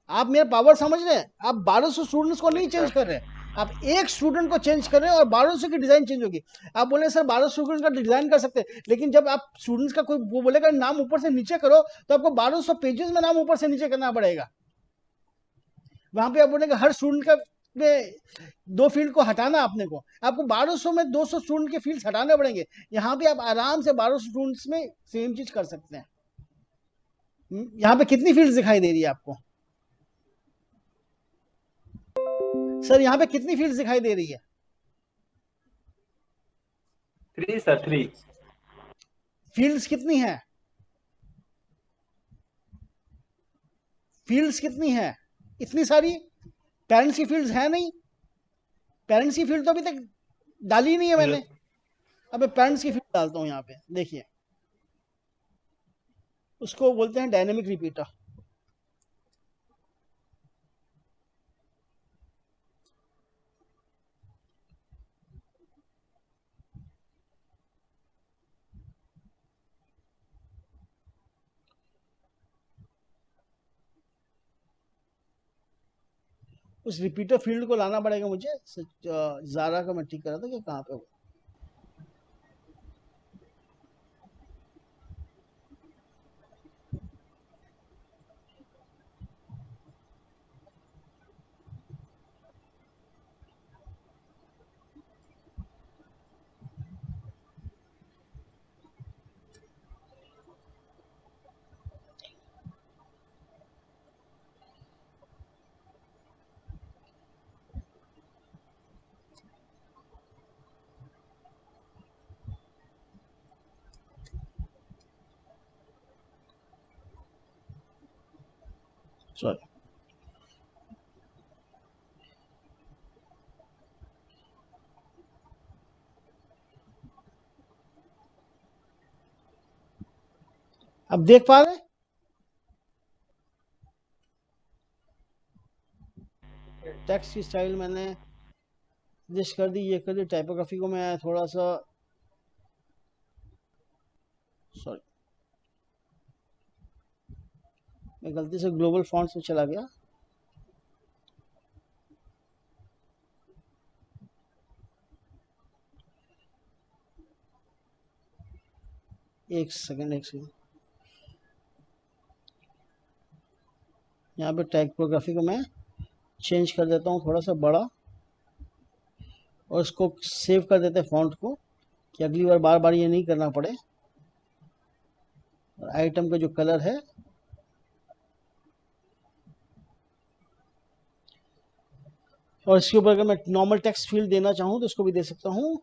आप मेरा पावर समझ रहे हैं? आप 1200 स्टूडेंट्स को नहीं चेंज कर रहे, आप एक स्टूडेंट को चेंज कर रहे हैं और 1200 की डिजाइन चेंज होगी। आप बोले सर 1200 स्टूडेंट का डिजाइन कर सकते हैं, लेकिन जब आप स्टूडेंट्स का कोई वो बोलेगा नाम ऊपर से नीचे करो, तो आपको 1200 पेजेस में नाम ऊपर से नीचे करना पड़ेगा। वहां पे आप बोलेंगे हर स्टूडेंट का में 2 फील्ड को हटाना आपने को, आपको 1200 में 200 स्टूडेंट के फील्ड हटाने पड़ेंगे। यहाँ पे आप आराम से 1200 स्टूडेंट्स में सेम चीज कर सकते हैं। यहाँ पे कितनी फील्ड दिखाई दे रही है आपको? सर यहाँ पे कितनी फील्ड्स दिखाई दे रही है? 3 सर 3। फील्ड्स कितनी है? फील्ड्स कितनी है? इतनी सारी। पेरेंट्स की फील्ड्स है नहीं। पेरेंट्स की फील्ड तो अभी तक डाली नहीं है मैंने। अब मैं पेरेंट्स की फील्ड डालता हूँ यहाँ पे, देखिए उसको बोलते हैं डायनेमिक रिपीटर। उस रिपीटर फील्ड को लाना पड़ेगा मुझे। ज़ारा का मैं ठीक कर रहा था कि कहाँ पे वो। सॉरी, अब देख पा रहे? टेक्स्ट की स्टाइल मैंने एडजस्ट कर दी, ये कर दी। टाइपोग्राफी को मैं थोड़ा सा, सॉरी, मैं गलती से ग्लोबल फॉन्ट्स में चला गया। एक सेकंड। यहाँ पे टाइपोग्राफी को मैं चेंज कर देता हूँ थोड़ा सा बड़ा, और इसको सेव कर देते हैं फॉन्ट को, कि अगली बार बार बार ये नहीं करना पड़े। और आइटम का जो कलर है, और इसके ऊपर अगर मैं नॉर्मल टेक्स्ट फील्ड देना चाहूँ तो इसको भी दे सकता हूँ।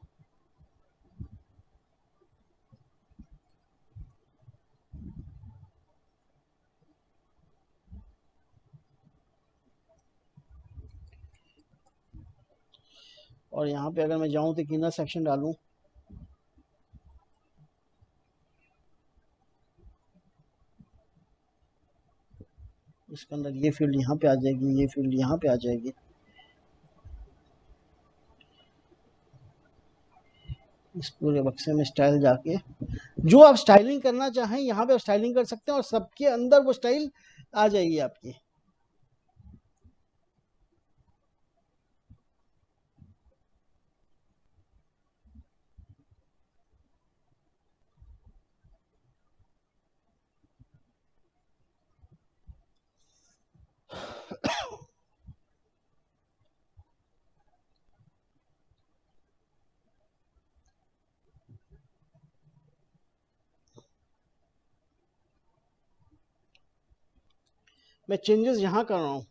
और यहाँ पे अगर मैं जाऊँ तो इनर सेक्शन डालूँ, इसके अंदर ये फील्ड यहाँ पे आ जाएगी, ये फील्ड यहाँ पे आ जाएगी। इस पूरे बक्से में स्टाइल जाके जो आप स्टाइलिंग करना चाहें यहाँ पे आप स्टाइलिंग कर सकते हैं, और सबके अंदर वो स्टाइल आ जाएगी आपकी। मैं चेंजेस यहाँ कर रहा हूँ।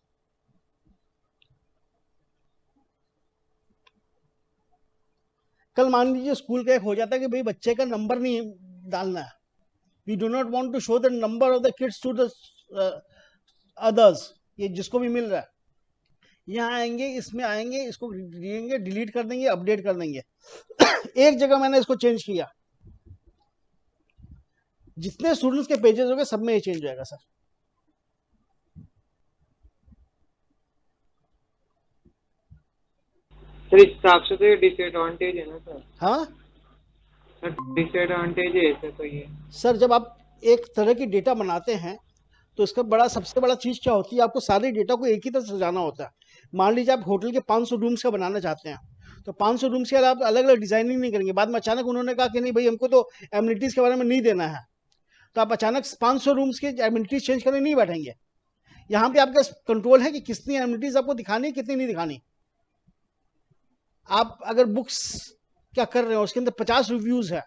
कल मान लीजिए स्कूल का एक हो जाता है कि भाई बच्चे का नंबर नहीं डालना है, we do not want to show the number of the kids to the others, ये जिसको भी मिल रहा है। यहाँ आएंगे, इसमें आएंगे, इसको लेंगे, डिलीट कर देंगे, अपडेट कर देंगे। एक जगह मैंने इसको चेंज किया, जितने स्टूडेंट्स के पेजेस हो गए सब में ये चेंज हो जाएगा सर। सर इस हिसाब से तो ये डिसएडवांटेज है ना सर? हाँ सर डिसएडवांटेज है ऐसे तो ये। सर, जब आप एक तरह की डेटा बनाते हैं तो इसका सबसे बड़ा चीज़ क्या होती है, आपको सारे डेटा को एक ही तरह सजाना होता है। मान लीजिए आप होटल के 500 रूम्स का बनाना चाहते हैं, तो 500 रूम्स के आप अलग अलग डिजाइनिंग नहीं करेंगे। बाद में अचानक उन्होंने कहा कि नहीं भाई, हमको तो एमिनिटीज़ के बारे में नहीं देना है, तो आप अचानक 500 रूम्स के एमिनिटीज़ चेंज करने नहीं बैठेंगे। यहाँ पे आपका कंट्रोल है कि कितनी एमिनिटीज़ आपको दिखानी, कितनी नहीं दिखानी। आप अगर बुक्स क्या कर रहे हो, उसके अंदर 50 रिव्यूज़ है,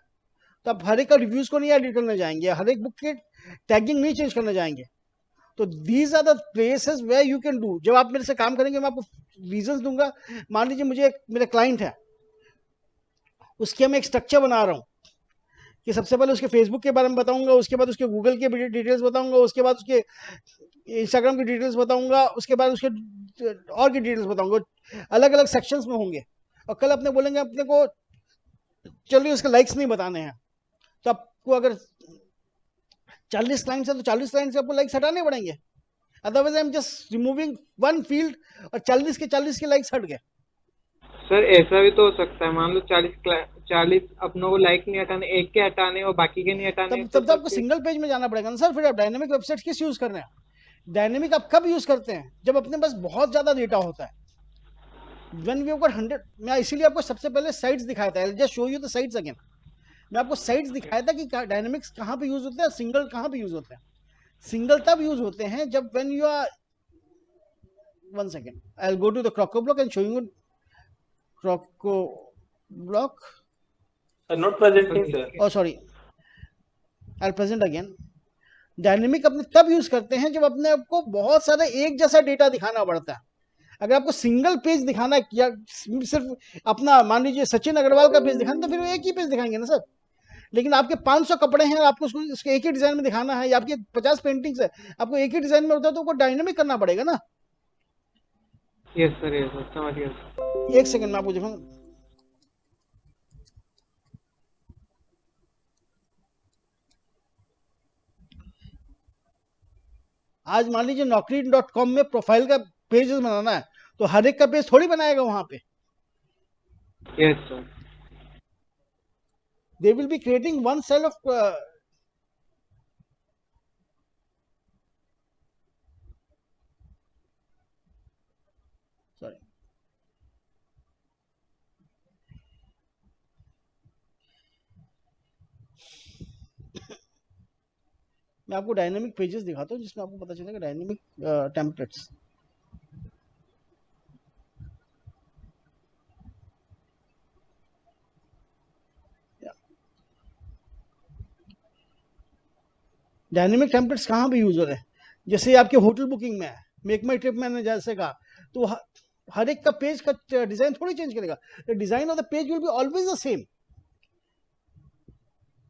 तो आप हर एक का रिव्यूज़ को नहीं एडिट करने जाएंगे, हर एक बुक के टैगिंग नहीं चेंज करने जाएंगे। तो these are the places where you can do. जब आप मेरे से काम करेंगे मैं आपको रीजंस दूंगा. मान लीजिए मुझे मेरा क्लाइंट है, उसके मैं एक स्ट्रक्चर बना रहा हूँ कि सबसे पहले उसके फेसबुक के बारे में बताऊंगा, उसके बाद उसके गूगल के डिटेल्स बताऊंगा, उसके बाद उसके इंस्टाग्राम की डिटेल्स बताऊंगा, उसके बाद उसके और की डिटेल्स बताऊंगा. अलग अलग सेक्शंस में होंगे. और कल अपने बोलेंगे अपने को चलिए उसके लाइक्स नहीं बताने हैं, तो आपको अगर 40 लाइन से, तो 40 लाइन से आपको लाइक्स हटाने पड़ेंगे. Otherwise I am just removing one field और 40 के लाइक्स हट गए. सर ऐसा भी तो हो सकता है, मान लो 40 अपनों को लाइक नहीं हटाने, एक के हटाने और बाकी के नहीं हटाने, तब तो आपको सिंगल पेज में जाना पड़ेगा ना सर. फिर आप डायनेमिक वेबसाइट किस यूज कर रहे हैं? डायनेमिक आप कब यूज करते हैं? जब अपने पास बहुत ज्यादा डेटा होता है. When we have got 100. मैं इसीलिए आपको सबसे पहले साइट्स दिखाया था. I will just show you the sites again. मैं आपको साइट्स दिखाया था कि डायनेमिक्स कहाँ पे यूज होते हैं, सिंगल कहाँ पे यूज होते हैं. सिंगल तब यूज होते हैं जब when you are, one second, I will go to the Crocoblock and show you Crocoblock. Not presenting, sir. Oh sorry, I'll present again. Dynamic अपने तब यूज करते हैं जब अपने आपको बहुत सारा एक जैसा डेटा दिखाना पड़ता है. अगर आपको सिंगल पेज दिखाना है या सिर्फ अपना मान लीजिए सचिन अग्रवाल का पेज दिखाना, तो फिर वो एक ही पेज दिखाएंगे ना सर. लेकिन आपके 500 कपड़े हैं, आपको उसको एक ही डिजाइन में दिखाना है, या आपके 50 पेंटिंग्स है, आपको एक ही डिजाइन में होता है, तो आपको डायनेमिक करना पड़ेगा ना. यस सर, यस सर, समझ गया. एक सेकंड में आपको दिखाऊं. आज मान लीजिए naukri.com में प्रोफाइल का पेज बनाना है, तो हर एक का पेज थोड़ी बनाएगा वहां पे. Yes sir. They will be creating one cell of sorry. मैं आपको डायनेमिक पेजेस दिखाता हूँ जिसमें आपको पता चलेगा डायनेमिक टेम्पलेट्स. डायनेमिक टेम्पलेट्स कहाँ पे यूज हो रहे हैं? जैसे आपके होटल बुकिंग में है, मेक माई ट्रिप मैंने जैसे कहा, तो हर एक का पेज का डिजाइन थोड़ी चेंज करेगा. The design of the page will be always the same.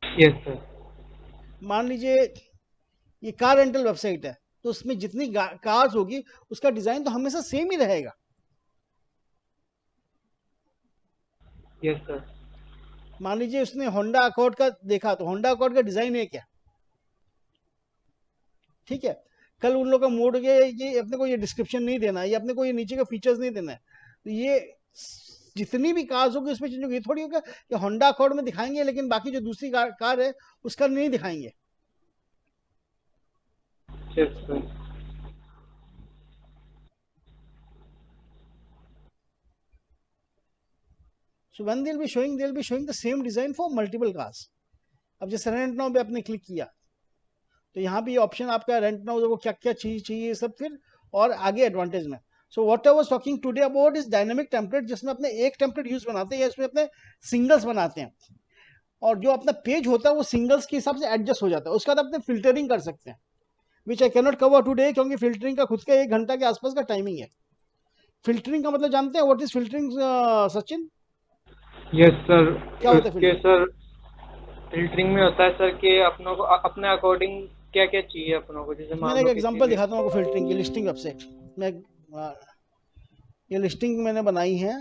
Yes sir. मान लीजिए ये कार रेंटल वेबसाइट है, तो उसमें जितनी कार्स होगी उसका डिजाइन तो हमेशा सेम ही रहेगा. Yes sir. मान लीजिए उसने होंडा अकॉर्ड का देखा, तो होंडा अकॉर्ड का डिजाइन है क्या, ठीक है. कल उन लोग का मोड ये अपने को ये डिस्क्रिप्शन नहीं देना है, ये अपने को ये नीचे का फीचर्स नहीं देना है, तो ये जितनी भी कार्स होगी उसमें चेंज होगी. थोड़ी होगा कि होंडा अकॉर्ड में दिखाएंगे लेकिन बाकी जो दूसरी कार है उसका नहीं दिखाएंगे. Yes sir. So when they'll be showing the same design for multiple cars. अब जैसे रेंट नाउ पे आपने क्लिक किया, तो यहाँ पे ये ऑप्शन आपका रेंट नाउ को क्या क्या चीज चाहिए सब, फिर और आगे एडवांटेज में. So what I was talking today about is dynamic template, जिसमें अपने एक टेम्पलेट यूज बनाते हैं या इसमें अपने सिंगल्स बनाते हैं, और जो अपना पेज होता है वो सिंगल्स के हिसाब से एडजस्ट हो जाता है. उसके बाद अपने फिल्टरिंग कर सकते हैं, विच आई कैनॉट कवर टुडे, क्योंकि फिल्टरिंग का खुद का 1 घंटा के आसपास का टाइमिंग है. फिल्टरिंग का मतलब जानते हैं what is filtering Sachin? Yes sir. क्या होता है उसके सर फिल्टरिंग में होता है सर कि अपनों को अपने अकॉर्डिंग क्या क्या चाहिए अपनों को. जैसे मैंने एक एग्जांपल दिखाता हूँ आपको फिल्टरिंग की. लिस्टिंग वेबसाइट में ये लिस्टिंग मैंने बनाई है,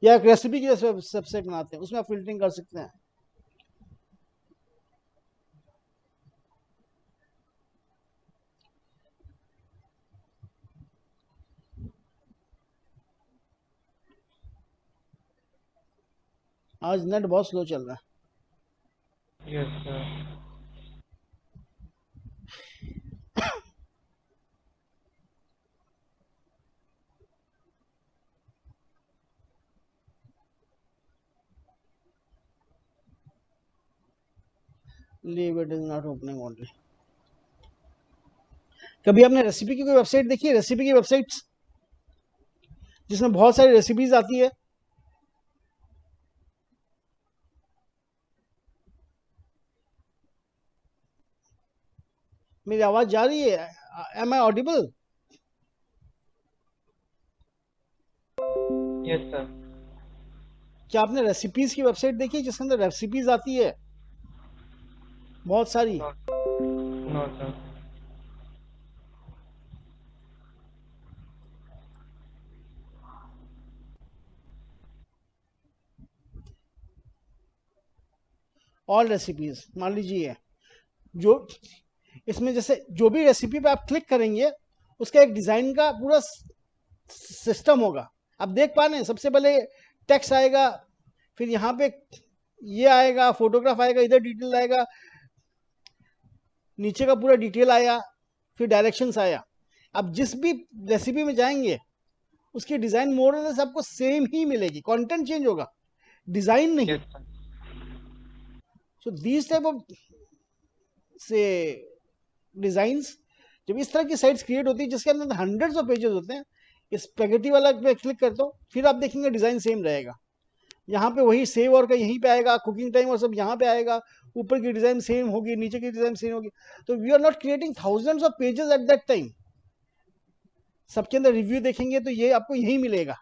या एक रेसिपी की वेबसाइट बनाते हैं, उसमें आप फिल्टरिंग कर सकते हैं. आज नेट बहुत स्लो चल रहा है. Yes sir. Leave it is not opening only. कभी आपने रेसिपी की कोई वेबसाइट देखी है? रेसिपी की वेबसाइट्स जिसमें बहुत सारी रेसिपीज आती है. मेरी आवाज जा रही है? Am I audible? Yes sir. क्या आपने रेसिपीज की वेबसाइट देखी जिसके अंदर रेसिपीज आती है बहुत सारी? No sir. ऑल रेसिपीज मान लीजिए, जो इसमें जैसे जो भी रेसिपी पे आप क्लिक करेंगे उसका एक डिजाइन का पूरा सिस्टम होगा। आप देख पा रहे हैं, सबसे पहले टेक्स्ट आएगा, फिर यहाँ पे ये आएगा, फोटोग्राफ आएगा, इधर डिटेल आएगा, नीचे का पूरा डिटेल आया, फिर डायरेक्शंस आया। अब जिस भी रेसिपी में जाएंगे उसकी डिजाइन मोर और लेस आपको सेम ही मिलेगी, कंटेंट चेंज होगा, डिजाइन नहीं। Yes sir. So these type of से डिजाइन्स, जब इस तरह की साइट्स क्रिएट होती है जिसके अंदर हंड्रेड्स ऑफ पेजेस होते हैं, इस स्पेगेटी वाला पे क्लिक करता हूँ, फिर आप देखेंगे डिजाइन सेम रहेगा। यहाँ पे वही सेव और का यहीं पे आएगा, कुकिंग टाइम और सब यहाँ पे आएगा, ऊपर की डिजाइन सेम होगी, नीचे की डिजाइन सेम होगी। तो we are not creating thousands of pages at that time. सबके अंदर रिव्यू देखेंगे तो ये आपको यही मिलेगा।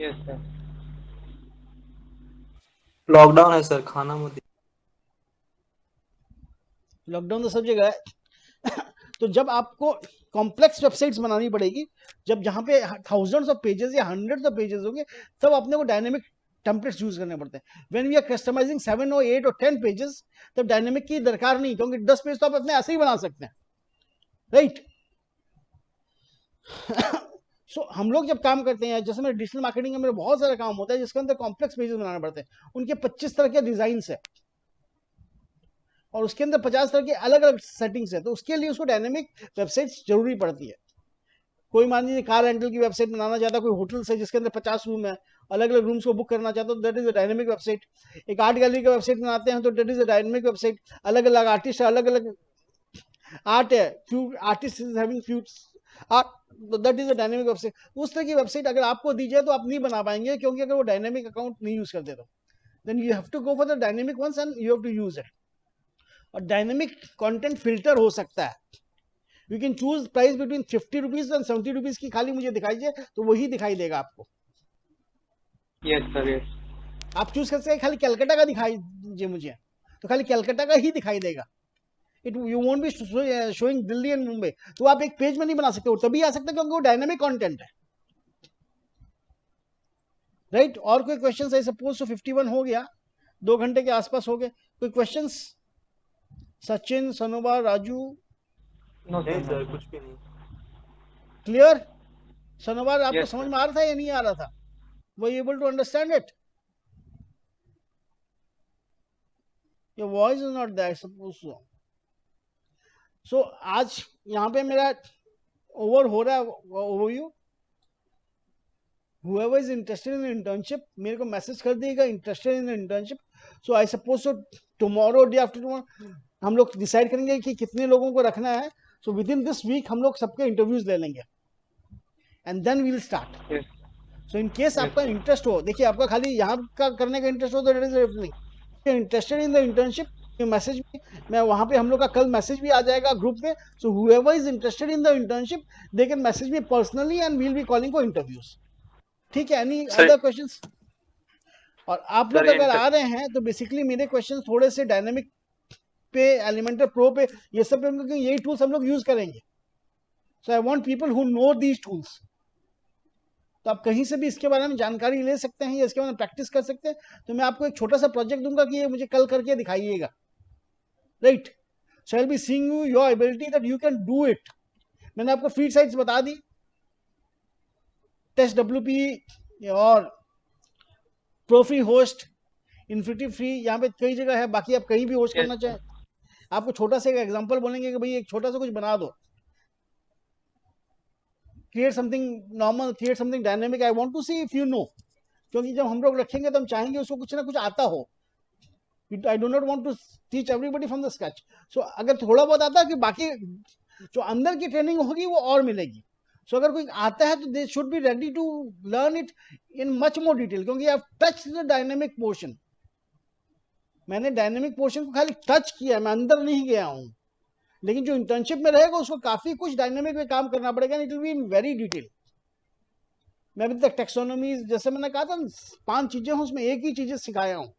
Yes sir. लॉकडाउन है सर, खाना मत दीजिए। लॉकडाउन तो सब जगह है। तो जब आपको कॉम्प्लेक्स वेबसाइट्स बनानी पड़ेगी, जब जहाँ पे थाउजेंड्स ऑफ पेजेस या हंड्रेड्स ऑफ पेजेस होंगे, तब अपने को डायनेमिक टेम्पलेट्स यूज करने पड़ते हैं। व्हेन वी आर कस्टमाइजिंग 7 और 8 और 10 पेजेस, तब डायनेमिक की दरकार नहीं, क्योंकि 10 पेज तो आप अपने ऐसे ही बना सकते हैं, राइट? सो हम लोग जब काम करते हैं, जैसे मेरे डिजिटल मार्केटिंग में मेरे बहुत सारा काम होता है जिसके अंदर कॉम्प्लेक्स पेजेस बनाने पड़ते हैं। उनके 25 तरह के डिजाइन है और उसके अंदर 50 तरह के अलग अलग सेटिंग्स है, तो उसके लिए उसको डायनेमिक वेबसाइट्स जरूरी पड़ती है। कोई मान लीजिए कार रेंटल की वेबसाइट बनाना चाहता है, कोई होटल से जिसके अंदर 50 रूम है, अलग अलग रूम्स को बुक करना चाहता है, तो that is a dynamic website. एक आर्ट गैलरी की वेबसाइट बनाते हैं तो that is a dynamic website. अलग अलग आर्टिस्ट है, अलग अलग आर्ट है, few artist is having few art, that is a dynamic website. उस तरह की वेबसाइट अगर आपको दी जाए तो आप नहीं बना पाएंगे, क्योंकि अगर वो डायनेमिक अकाउंट नहीं यूज करते तो then you have to go for the dynamic ones and you have to use it. और डायनेमिक कंटेंट फिल्टर हो सकता है। You can choose price between 50 rupees and 70 rupees की, खाली मुझे दिखाइए तो वही दिखाई देगा आपको। Yes sir. यस। आप चूज कर सकते हैं खाली कैलकाटा का दिखाई दीजिए मुझे, तो खाली कैलकाटा का ही दिखाई देगा। It you won't be showing Delhi and Mumbai. तो आप एक पेज में नहीं बना सकते, तभी आ सकता है क्योंकि वो डायनेमिक कंटेंट है, राइट? और कोई क्वेश्चन है? सपोज तो 51 हो गया, 2 घंटे के आसपास हो गए। कोई क्वेश्चंस? सचिन, सनोबा, राजू? नो नहीं सर। सर, कुछ भी नहीं। क्लियर? सनोबा आपको Yes, समझ sir. में आ रहा था या नहीं आ रहा था? Were you able to understand it? Your voice is not that suppose so. So आज यहाँ पे मेरा ओवर हो रहा है overview. whoever is interested in internship मेरे को मैसेज कर देगा, interested in internship. So I suppose so tomorrow, day after tomorrow हम लोग डिसाइड करेंगे कि कितने लोगों को रखना है। So within this week हम लोग सबके इंटरव्यूज ले लेंगे and then we will start. Yes. So in case आपका इंटरेस्ट हो, देखिए आपका खाली यहाँ का करने का इंटरेस्ट हो तो interested in the internship, message में मैं वहाँ पे हम लोग का कल मैसेज भी आ जाएगा ग्रुप में। सो whoever is interested in the internship they can message me personally and we'll be calling for interviews. ठीक है? Any other questions? और आप लोग अगर आ रहे हैं तो बेसिकली मेरे क्वेश्चन थोड़े से डायनेमिक पे, एलिमेंटर प्रो पे, ये सब पे, क्योंकि यही टूल्स हम लोग यूज करेंगे। So I want people who know these tools. तो आप कहीं से भी इसके बारे में जानकारी ले सकते हैं या इसके बारे में प्रैक्टिस कर सकते हैं। तो मैं आपको एक छोटा सा प्रोजेक्ट दूंगा कि ये मुझे कल करके दिखाइएगा, right? So I will be seeing you your ability that you can do it. मैंने आपको फीड साइट्स बता दी, टेस्ट WP और प्रोफ्री होस्ट, इन्फिनिटी फ्री, यहाँ पे कई जगह है, बाकी आप कहीं भी होस्ट करना चाहें। आपको छोटा सा एक एग्जांपल बोलेंगे कि भाई एक छोटा सा कुछ बना दो, create something normal, create something dynamic. I want to see if you know, क्योंकि जब हम लोग रखेंगे तो हम चाहेंगे उसको कुछ ना कुछ आता हो। I do not want to teach everybody from the scratch. So अगर थोड़ा बहुत आता है कि बाकी जो अंदर की ट्रेनिंग होगी वो और मिलेगी। सो अगर कोई आता है तो they should be ready to learn it in much more detail, क्योंकि I have touched the dynamic portion. मैंने डायनेमिक पोर्शन को खाली टच किया, मैं अंदर नहीं गया हूँ। लेकिन जो इंटर्नशिप में रहेगा उसको काफी कुछ डायनेमिक में काम करना पड़ेगा, it will be in very detail. मैं अभी तक टेक्सोनॉमी, जैसे मैंने कहा था 5 चीजें हैं, उसमें एक ही चीजें सिखाया हूँ,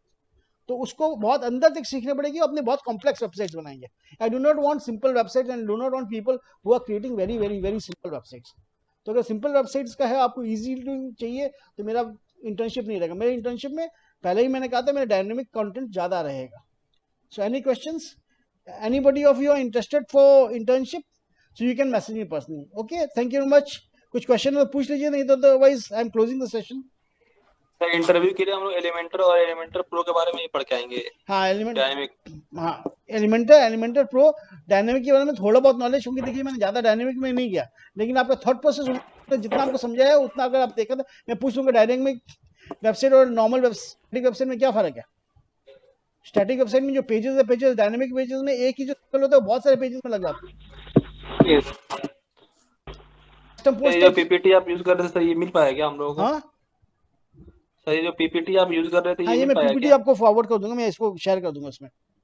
तो उसको बहुत अंदर तक सीखनी पड़ेगी। अपने बहुत कॉम्प्लेक्स वेबसाइट्स बनाएंगे। I do not want simple websites and do not want people who are creating very very very simple websites. तो अगर सिंपल वेबसाइट्स का है, आपको इजी चाहिए, तो मेरा इंटर्नशिप नहीं रहेगा। मेरे इंटर्नशिप में पहले ही मैंने कहा था, मेरा डायनेमिक कंटेंट ज्यादा रहेगा। So any questions, anybody of you are interested for internship, so you can message me personally. Okay, thank you very much. कुछ क्वेश्चन में पूछ लीजिए, नहीं तो otherwise I am closing the session. Sir interview के लिए हम लोग एलिमेंटर और एलिमेंटर प्रो के बारे में ही पढ़ के आएंगे। हाँ डायनेमिक, हाँ एलिमेंटर प्रो, डायनेमिक के बारे में थोड़ा बहुत नॉलेज होगी। देखिए मैंने ज्यादा डायनेमिक में नहीं गया, लेकिन आपका थॉट प्रोसेस जितना आपको समझाया उतना अगर आप देखा, तो मैं पूछ लूंगा डायनेमिक वेबसाइट और नॉर्मल वेबसाइट में क्या फर्क है। स्टैटिक वेबसाइट में जो पेजेस है, पेजेस डायनेमिक पेजेस में एक ही जो सिंबल होता है बहुत सारे पेजेस में लग जाते हैं। यस कस्टम सर पोस्ट ये जो पीपीटी आप यूज कर रहे थे सर, ये मिल पाया क्या हम लोगों को? हाँ सर ये जो पीपीटी आप यूज कर रहे थे, हाँ, ये ये मिल मैं पाया पीपीटी क्या? आपको फॉरवर्ड कर दूंगा, मैं इसको शेयर कर दूंगा उसमें।